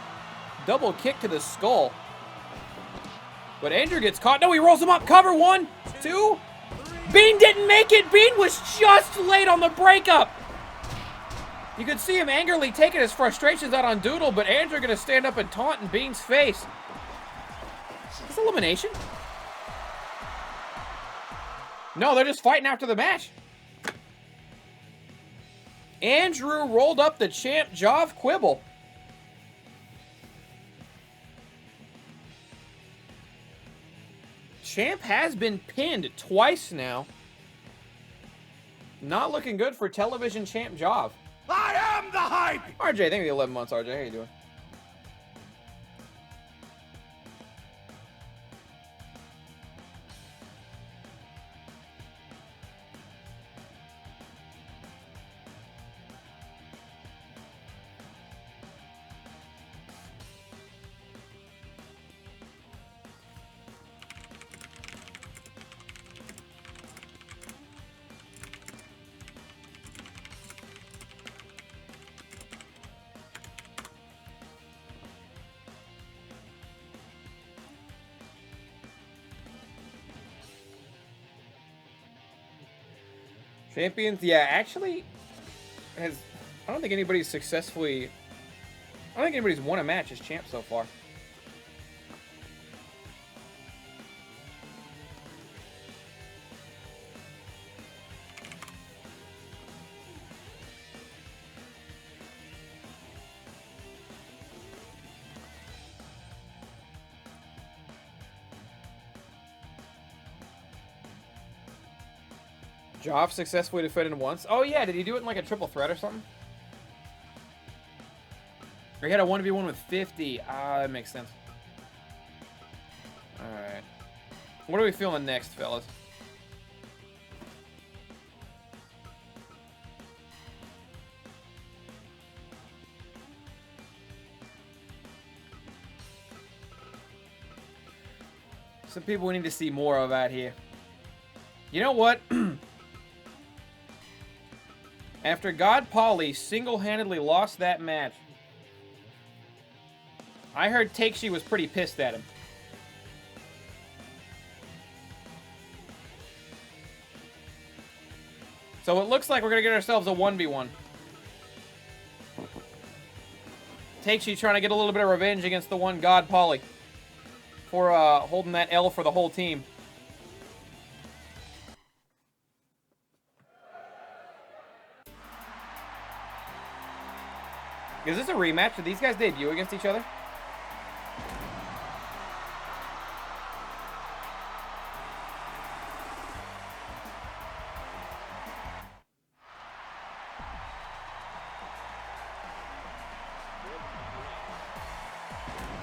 Double kick to the skull. But Andrew gets caught. No, he rolls him up. Cover 1, 2. Bean didn't make it. Bean was just late on the breakup. You could see him angrily taking his frustrations out on Doodle, but Andrew going to stand up and taunt in Bean's face. Is this elimination? No, they're just fighting after the match. Andrew rolled up the champ, Jov Quibble. Champ has been pinned twice now. Not looking good for television champ Jov. I am the hype! RJ, thank you for the 11 months, RJ. How you doing? Champions, yeah, actually, I don't think anybody's won a match as champ so far. Joff successfully defended once. Oh, yeah. Did he do it in like a triple threat or something? Or he had a 1v1 with 50. Ah, that makes sense. Alright. What are we feeling next, fellas? Some people we need to see more of out here. You know what? After God Polly single-handedly lost that match, I heard Takeshii was pretty pissed at him. So it looks like we're going to get ourselves a 1v1. Takeshii trying to get a little bit of revenge against the one God Polly for holding that L for the whole team. Is this a rematch? Did these guys debut against each other?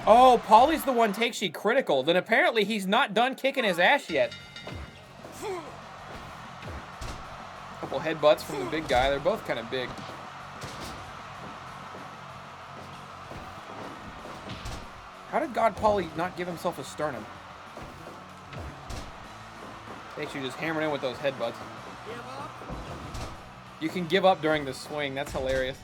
Oh, Polly's the one Takeshii critical. Then apparently he's not done kicking his ass yet. Couple headbutts from the big guy. They're both kind of big. How did God Polly not give himself a sternum? Takeshii just hammering in with those headbutts. You can give up during the swing. That's hilarious.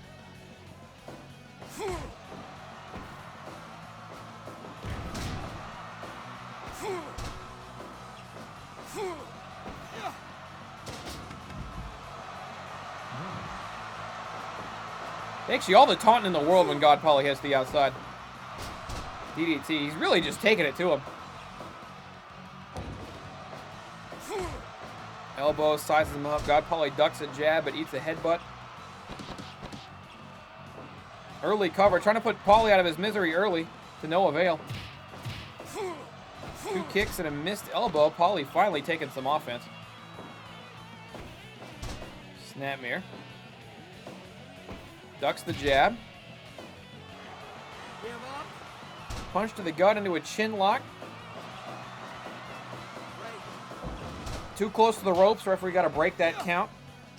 Takeshii all the taunting in the world when God Polly hits the outside. DDT, he's really just taking it to him. Elbow, sizes him up. God Polly ducks a jab, but eats a headbutt. Early cover, trying to put Polly out of his misery early, to no avail. 2 kicks and a missed elbow. Polly finally taking some offense. Snapmare. Ducks the jab. Punch to the gut into a chin lock. Too close to the ropes. Referee got to break that count.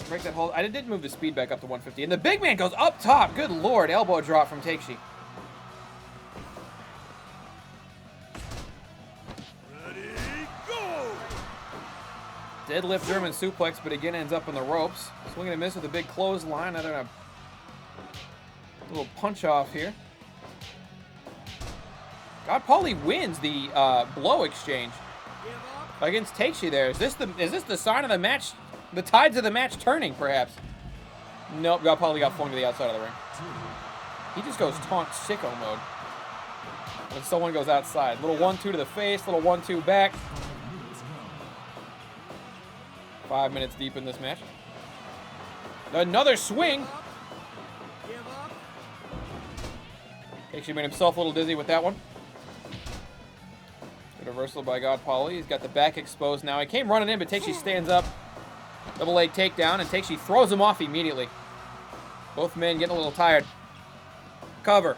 Break that hold. I did move the speed back up to 150. And the big man goes up top. Good lord. Elbow drop from Takeshii. Ready, go! Deadlift German suplex, but again ends up in the ropes. Swing and a miss with a big clothesline. Another a little punch off here. God Polly wins the blow exchange against Takeshii there. Is this the sign of the match? The tides of the match turning, perhaps? Nope, God Polly got flung to the outside of the ring. He just goes taunt sicko mode when someone goes outside. Little 1-2 to the face, little 1-2 back. 5 minutes deep in this match. Another swing. Takeshii made himself a little dizzy with that one. Reversal by God Polly. He's got the back exposed now. He came running in, but Takeshii stands up. Double leg takedown, and Takeshii throws him off immediately. Both men getting a little tired. Cover.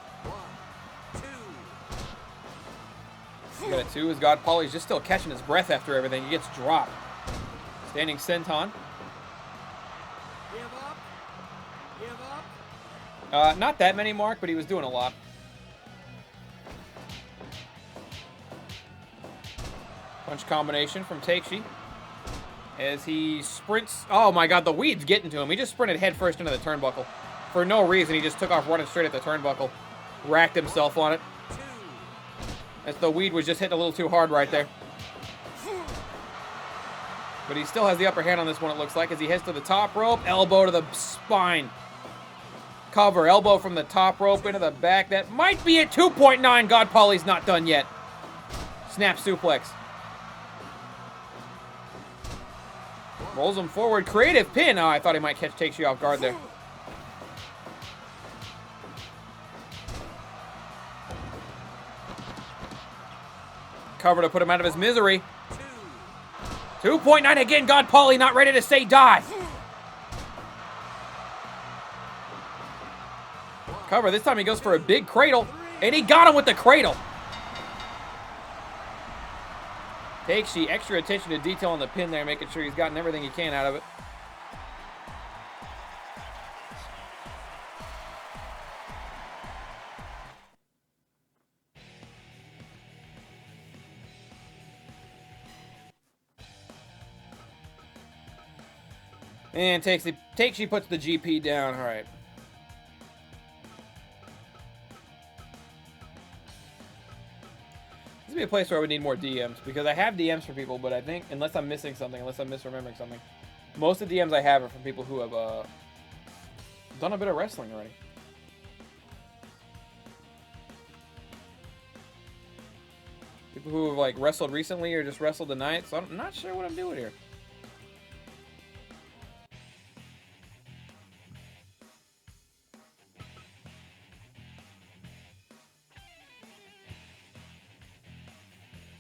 1, 2. Got a 2 as God Polly's just still catching his breath after everything. He gets dropped. Standing senton. Give up. Give up. Not that many, Mark, but he was doing a lot. Punch combination from Takeshii as he sprints. Oh my god, the weed's getting to him. He just sprinted headfirst into the turnbuckle. For no reason, he just took off running straight at the turnbuckle. Racked himself on it. 2. As the weed was just hitting a little too hard right there. But he still has the upper hand on this one, it looks like, as he heads to the top rope. Elbow to the spine. Cover, elbow from the top rope into the back. That might be a 2.9. God Polly's not done yet. Snap suplex. Rolls him forward. Creative pin. Oh, I thought he might catch Takeshii off guard there. Cover to put him out of his misery. 2. 2.9 again. God, Paulie not ready to say die. Cover. This time he goes for a big cradle. And he got him with the cradle. Takes the extra attention to detail on the pin there, making sure he's gotten everything he can out of it. And she puts the GP down. All right. This would be a place where I would need more DMs, because I have DMs for people, but I think, unless I'm missing something, unless I'm misremembering something, most of the DMs I have are from people who have done a bit of wrestling already. People who have like wrestled recently or just wrestled tonight, so I'm not sure what I'm doing here.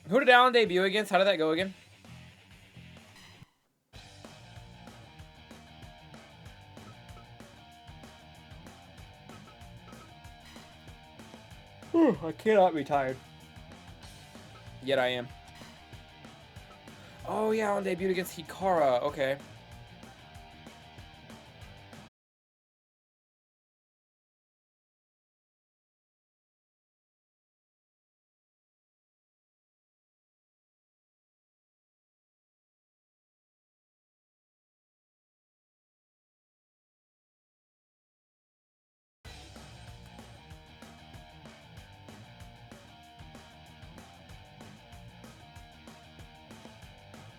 Who did Allen debut against? How did that go again? I cannot be tired. Yet I am. Oh yeah, Allen debuted against Hikara. Okay.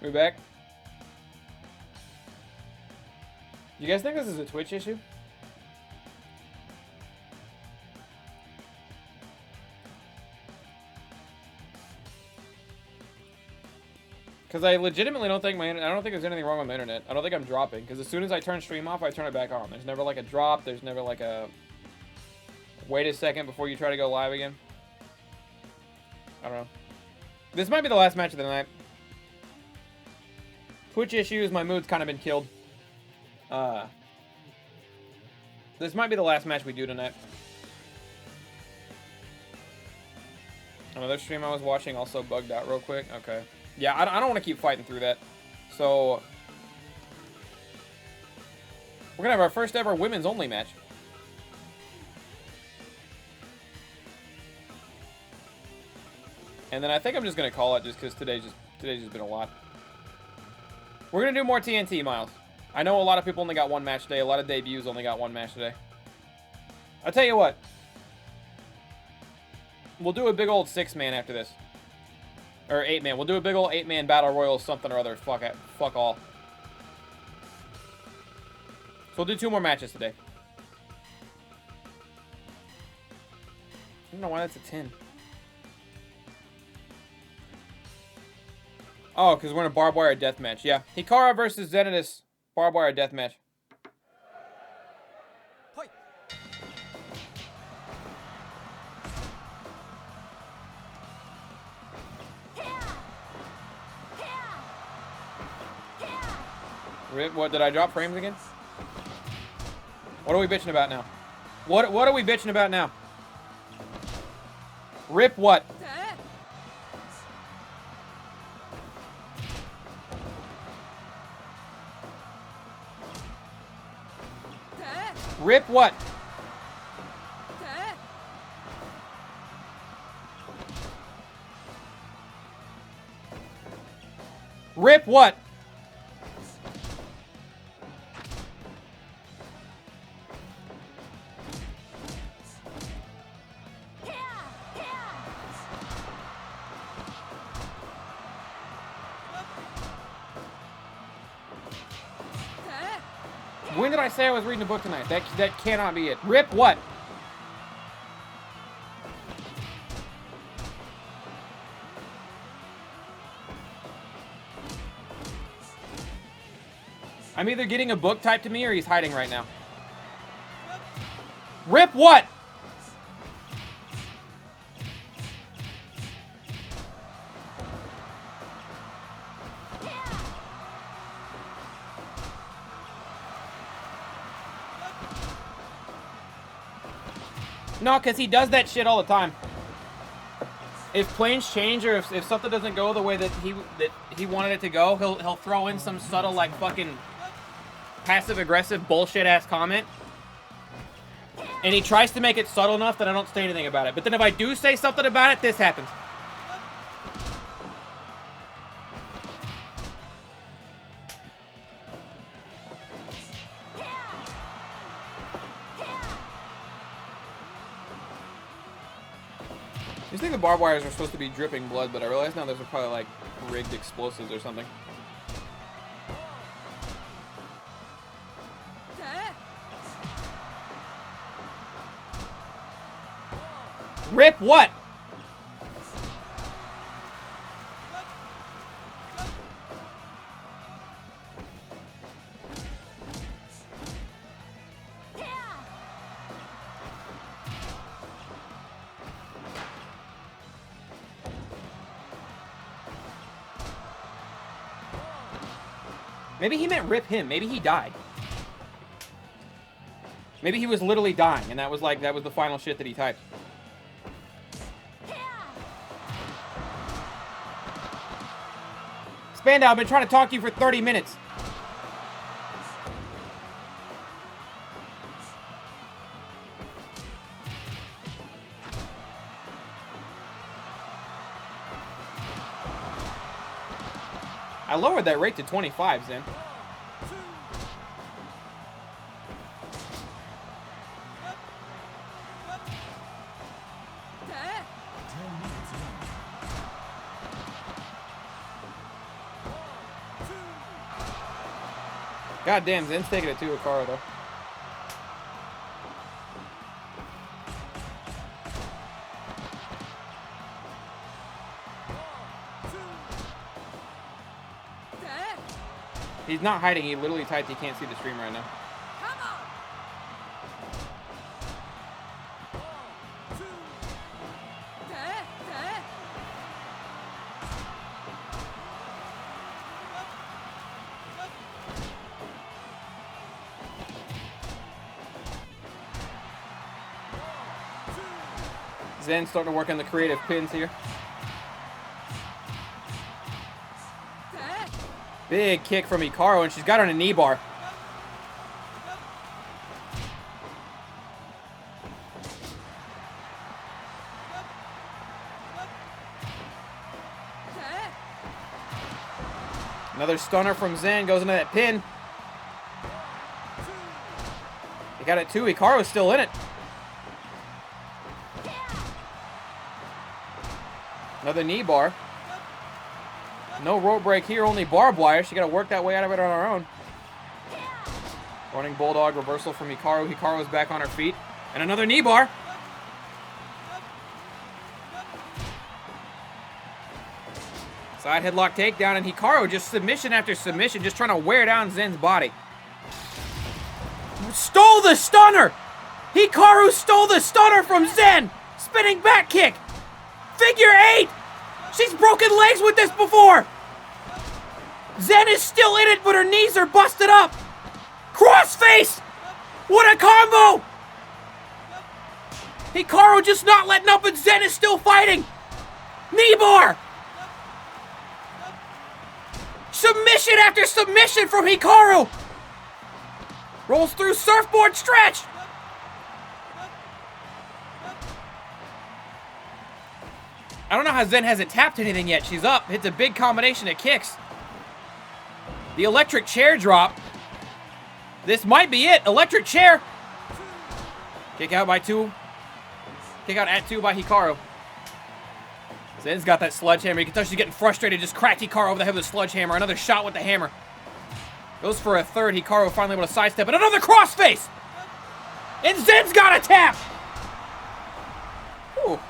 We back? You guys think this is a Twitch issue? Because I legitimately don't think I don't think there's anything wrong with my internet. I don't think I'm dropping. Because as soon as I turn stream off, I turn it back on. There's never like a drop. There's never like a wait a second before you try to go live again. I don't know. This might be the last match of the night. Twitch issues, my mood's kind of been killed. This might be the last match we do tonight. Another stream I was watching also bugged out real quick. Okay. Yeah, I don't want to keep fighting through that. So, we're going to have our first ever women's only match. And then I think I'm just going to call it just because today's just been a lot. We're going to do more TNT, Miles. I know a lot of people only got one match today. A lot of debuts only got one match today. I'll tell you what. We'll do a big old 6-man after this. Or 8-man. We'll do a big old 8-man battle royal something or other. Fuck it. Fuck all. So we'll do 2 more matches today. I don't know why that's a 10. Oh, because we're in a barbed wire death match. Yeah. Hikara versus Zenitous. Barbed wire death match. What, did I drop frames again? What are we bitching about now? What are we bitching about now? Rip what? Rip what? Rip what? When did I say I was reading a book tonight? That cannot be it. Rip what? I'm either getting a book typed to me or he's hiding right now. Rip what? No, because he does that shit all the time. If plans change or if something doesn't go the way that he wanted it to go, he'll throw in some subtle, like, fucking passive-aggressive bullshit-ass comment. And he tries to make it subtle enough that I don't say anything about it. But then if I do say something about it, this happens. You think the barbed wires are supposed to be dripping blood, but I realize now those are probably like rigged explosives or something. Rip what? Maybe he meant rip him. Maybe he died. Maybe he was literally dying, and that was the final shit that he typed. Spandau, I've been trying to talk to you for 30 minutes. I lowered that rate to 25, Zen. God damn, Zen's taking it to Hikaru, though. He's not hiding. He literally typed he can't see the stream right now. Zen's starting to work on the creative pins here. Big kick from Hikaru, and she's got her on a knee bar. Another stunner from Zen goes into that pin. They got it too. Hikaru's still in it. Another knee bar. No rope break here, only barbed wire. She got to work that way out of it on her own. Running bulldog reversal from Hikaru. Hikaru's back on her feet. And another knee bar. Side headlock takedown, and Hikaru just submission after submission, just trying to wear down Zen's body. Stole the stunner! Hikaru stole the stunner from Zen! Spinning back kick! Figure 8! She's broken legs with this before! Zen is still in it, but her knees are busted up! Crossface! What a combo! Hikaru just not letting up, and Zen is still fighting! Knee bar! Submission after submission from Hikaru! Rolls through surfboard stretch! I don't know how Zen hasn't tapped anything yet. She's up. Hits a big combination of kicks. The electric chair drop. This might be it. Electric chair. Kick out by 2. Kick out at 2 by Hikaru. Zen's got that sledgehammer. You can tell she's getting frustrated. Just cracked Hikaru over the head with a sledgehammer. Another shot with the hammer. Goes for a third. Hikaru finally able to sidestep. And another crossface. And Zen's got a tap. Ooh.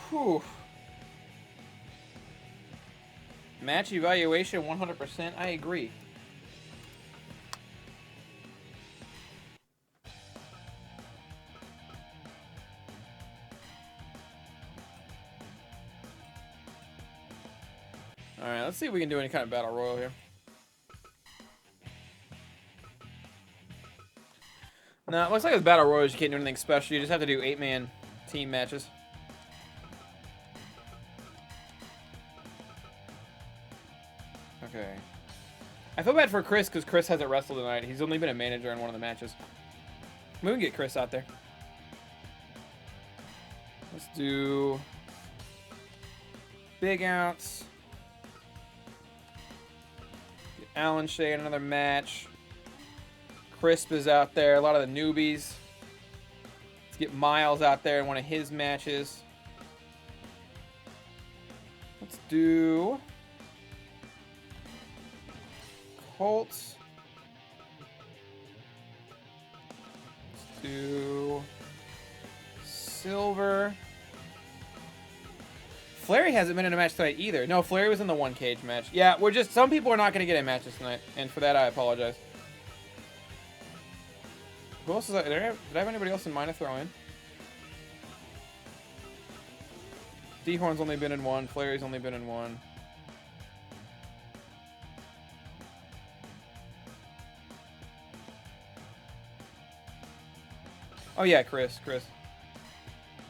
Whew. Match evaluation 100%. I agree. All right, let's see if we can do any kind of battle royal here. No, it looks like with battle royals you can't do anything special. You just have to do 8-man team matches. Okay. I feel bad for Chris because Chris hasn't wrestled tonight. He's only been a manager in one of the matches. We can get Chris out there. Let's do Big Outs. Get Alan Shea in another match. Crisp is out there. A lot of the newbies. Let's get Miles out there in one of his matches. Let's do Colts. Let's do Silver. Flair hasn't been in a match tonight either. No, Flair was in the one cage match. Yeah, we're just, some people are not going to get in matches tonight, and for that I apologize. Who else is that? Did I have anybody else in mind to throw in? D-Horn's only been in one. Flair's only been in one. Oh yeah, Chris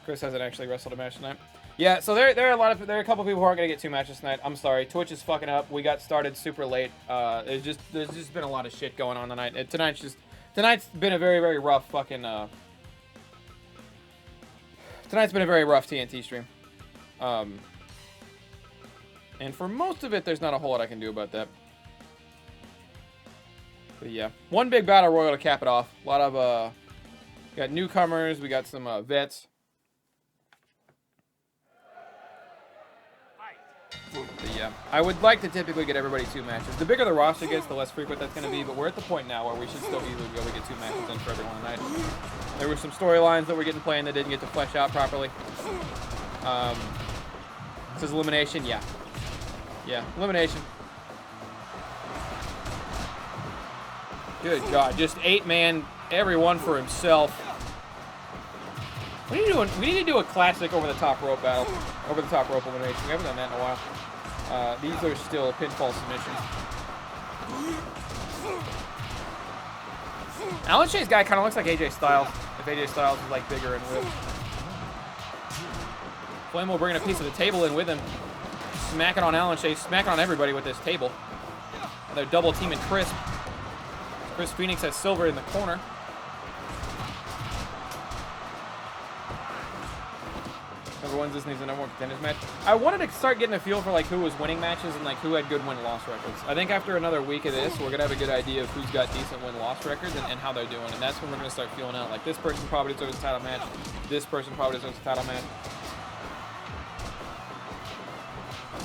hasn't actually wrestled a match tonight. Yeah, so there are a couple people who aren't gonna get 2 matches tonight. I'm sorry, Twitch is fucking up. We got started super late. There's just been a lot of shit going on tonight. Tonight's been a very, very rough fucking tonight's been a very rough TNT stream. And for most of it, there's not a whole lot I can do about that. But yeah, one big battle royal to cap it off. A lot of we got newcomers, we got some vets. But yeah, I would like to typically get everybody 2 matches. The bigger the roster gets, the less frequent that's going to be, but we're at the point now where we should still easily be able to get 2 matches in for everyone tonight. There were some storylines that were getting planned that didn't get to flesh out properly. This is elimination, yeah. Yeah, elimination. Good God, just 8-man, everyone for himself. We need to do a classic over the top rope battle, over the top rope elimination. We haven't done that in a while. These are still pinfall submissions. Alan Shea's guy kind of looks like AJ Styles, if AJ Styles is like bigger and whipped. Flame will bring a piece of the table in with him, smacking on Alan Shea, smacking on everybody with this table. And they're double teaming Crisp. Chris Phoenix has Silver in the corner. Everyone's just needs a number 1 contenders match. I wanted to start getting a feel for like who was winning matches and like who had good win-loss records. I think after another week of this, we're gonna have a good idea of who's got decent win-loss records and how they're doing. And that's when we're gonna start feeling out like this person probably deserves a title match. This person probably deserves a title match.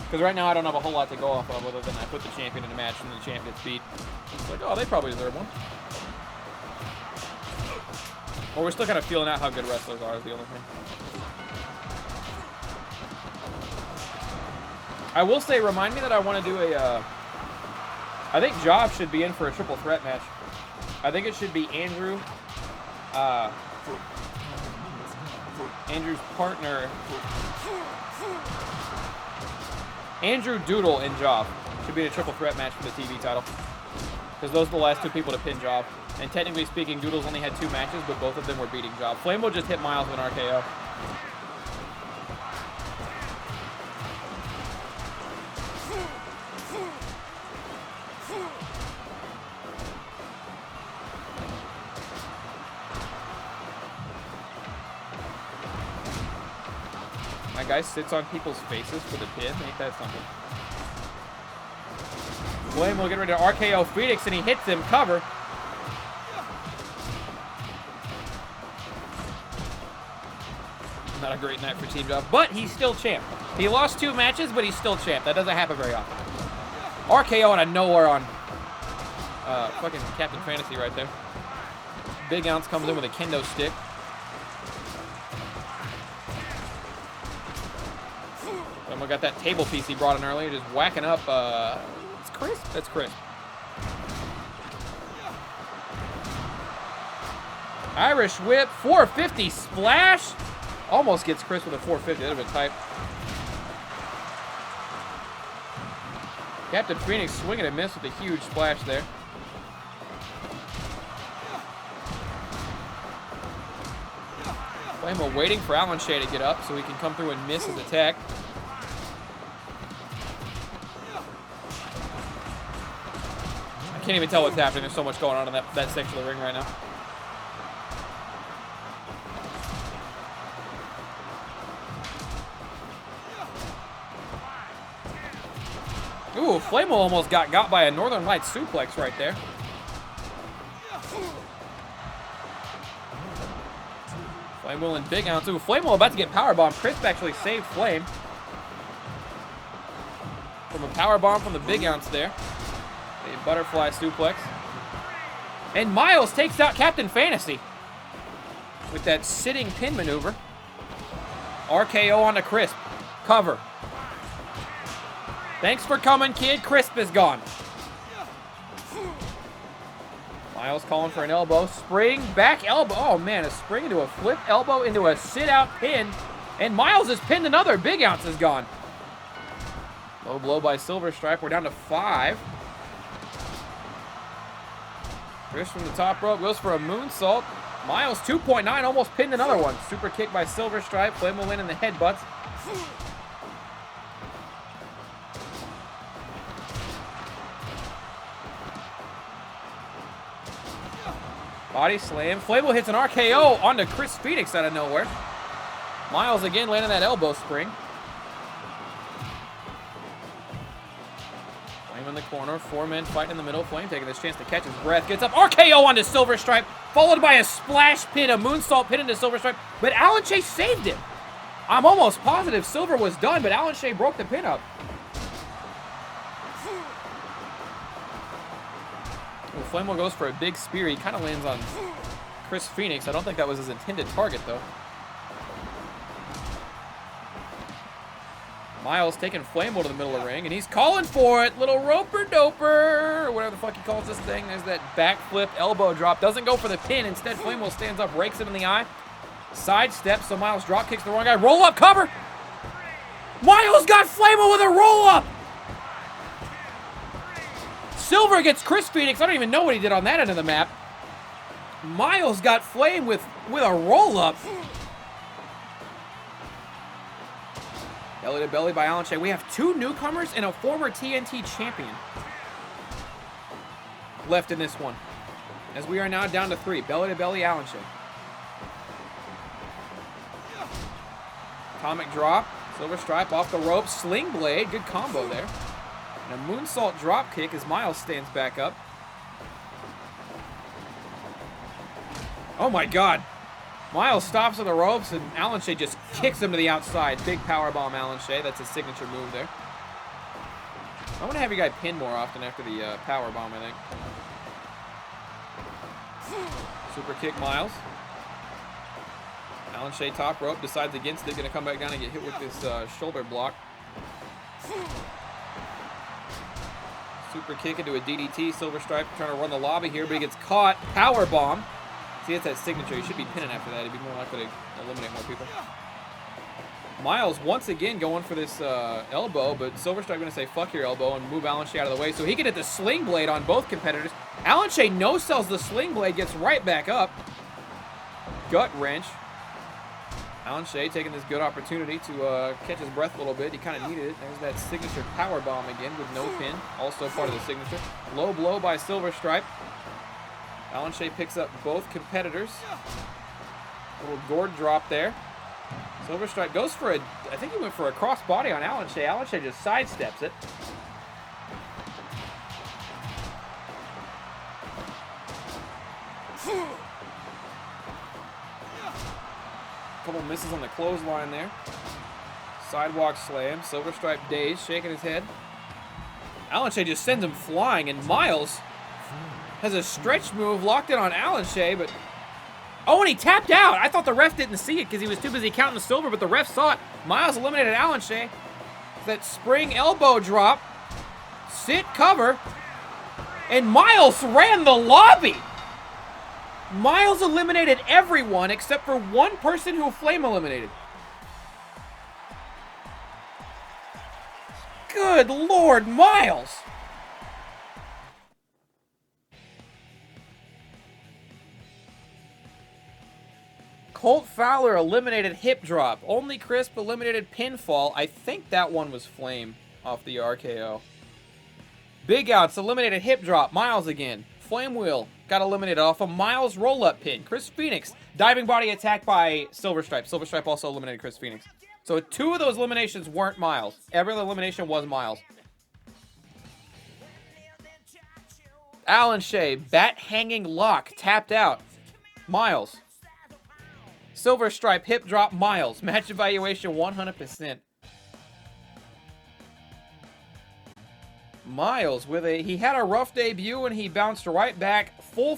Because right now I don't have a whole lot to go off of other than I put the champion in a match and the champion gets beat. It's like, oh, they probably deserve one. Well, we're still kind of feeling out how good wrestlers are is the only thing. I will say, remind me that I want to do a, I think Job should be in for a triple threat match. I think it should be Andrew, Andrew's partner, Andrew Doodle and Job should be a triple threat match for the TV title. Because those are the last 2 people to pin Job. And technically speaking, Doodle's only had 2 matches, but both of them were beating Job. Flame will just hit Miles with an RKO. My guy sits on people's faces for the pin. Ain't that something? Flame will get ready to RKO Phoenix, and he hits him. Cover. Not a great night for Team Job, but he's still champ. He lost 2 matches, but he's still champ. That doesn't happen very often. RKO out of nowhere on fucking Captain Fantasy right there. Big Ounce comes in with a kendo stick. And we got that table piece he brought in earlier, just whacking up. It's Chris? That's Chris. Irish whip, 450 splash. Almost gets Chris with a 450. That would have been tight. Captain Phoenix swinging and miss with a huge splash there. Flamo waiting for Alan Shea to get up so he can come through and miss his attack. I can't even tell what's happening. There's so much going on in that section of the ring right now. Ooh, Flamo almost got by a Northern Lights suplex right there. Flamo and big out too. Flamo about to get powerbomb. Crisp actually saved Flame from a powerbomb from the big ounce there. A butterfly suplex. And Miles takes out Captain Fantasy with that sitting pin maneuver. RKO on the Crisp. Cover. Thanks for coming, kid. Crisp is gone. Miles calling for an elbow. Spring, back elbow. Oh, man, a spring into a flip elbow into a sit-out pin. And Miles has pinned another. Big Ounce is gone. Low blow by Silver Stripe. We're down to 5. Chris from the top rope goes for a moonsault. Miles 2.9 almost pinned another one. Super kick by Silver Stripe. Flamo in the headbutts. Body slam. Flamo hits an RKO onto Chris Phoenix out of nowhere. Miles again landing that elbow spring. Flame in the corner. 4 men fighting in the middle. Flame taking this chance to catch his breath. Gets up. RKO onto Silver Stripe. Followed by a splash pin. A moonsault pin into Silver Stripe. But Alan Shea saved him. I'm almost positive Silver was done, but Alan Shea broke the pin up. Flamo goes for a big spear. He kind of lands on Chris Phoenix. I don't think that was his intended target, though. Miles taking Flamo to the middle of the ring, and he's calling for it. Little roper-doper, or whatever the fuck he calls this thing. There's that backflip elbow drop. Doesn't go for the pin. Instead, Flamo stands up, rakes him in the eye. Sidestep, so Miles drop kicks the wrong guy. Roll-up cover. Miles got Flamo with a roll-up. Silver gets Chris Phoenix. I don't even know what he did on that end of the map. Miles got Flame with a roll-up. Belly to belly by Alan Shea. We have 2 newcomers and a former TNT champion left in this one. As we are now down to 3. Belly to belly, Alan Shea. Atomic drop. Silver Stripe off the rope. Sling blade. Good combo there. And a moonsault drop kick as Miles stands back up. Oh my god. Miles stops on the ropes and Alan Shea just kicks him to the outside. Big powerbomb Alan Shea. That's his signature move there. I want to have you guy pin more often after the powerbomb, I think. Super kick Miles. Alan Shea top rope, decides against it. Going to come back down and get hit with this shoulder block. Super kick into a DDT. Silver Stripe trying to run the lobby here, but he gets caught. Power bomb. See, that's that signature. He should be pinning after that. He'd be more likely to eliminate more people. Miles once again going for this elbow, but Silver Stripe going to say fuck your elbow and move Alan Shea out of the way so he can hit the sling blade on both competitors. Alan Shea no-sells the sling blade, gets right back up. Gut wrench. Alan Shea taking this good opportunity to catch his breath a little bit. He kind of needed it. There's that signature power bomb again with no pin. Also part of the signature. Low blow by Silver Stripe. Alan Shea picks up both competitors. Little gourd drop there. Silver Stripe goes for a, I think he went for a cross body on Alan Shea. Alan Shea just sidesteps it. Couple misses on the clothesline there. Sidewalk slam. Silver Stripe dazed, shaking his head. Alan Shea just sends him flying, and Miles has a stretch move locked in on Alan Shea, but... Oh, and he tapped out. I thought the ref didn't see it because he was too busy counting the silver, but the ref saw it. Miles eliminated Alan Shea. That spring elbow drop. Sit cover. And Miles ran the lobby. Miles eliminated everyone except for one person who Flame eliminated. Good Lord, Miles! Colt Fowler eliminated hip drop. Only Crisp eliminated pinfall. I think that one was Flame off the RKO. Big Outs eliminated hip drop. Miles again. Flame Wheel got eliminated off a Miles roll-up pin. Chris Phoenix. Diving body attack by Silver Stripe. Silver Stripe also eliminated Chris Phoenix. So 2 of those eliminations weren't Miles. Every other elimination was Miles. Alan Shea. Bat hanging lock. Tapped out. Miles. Silver Stripe, hip drop, Miles. Match evaluation 100%. Miles with he had a rough debut and he bounced right back full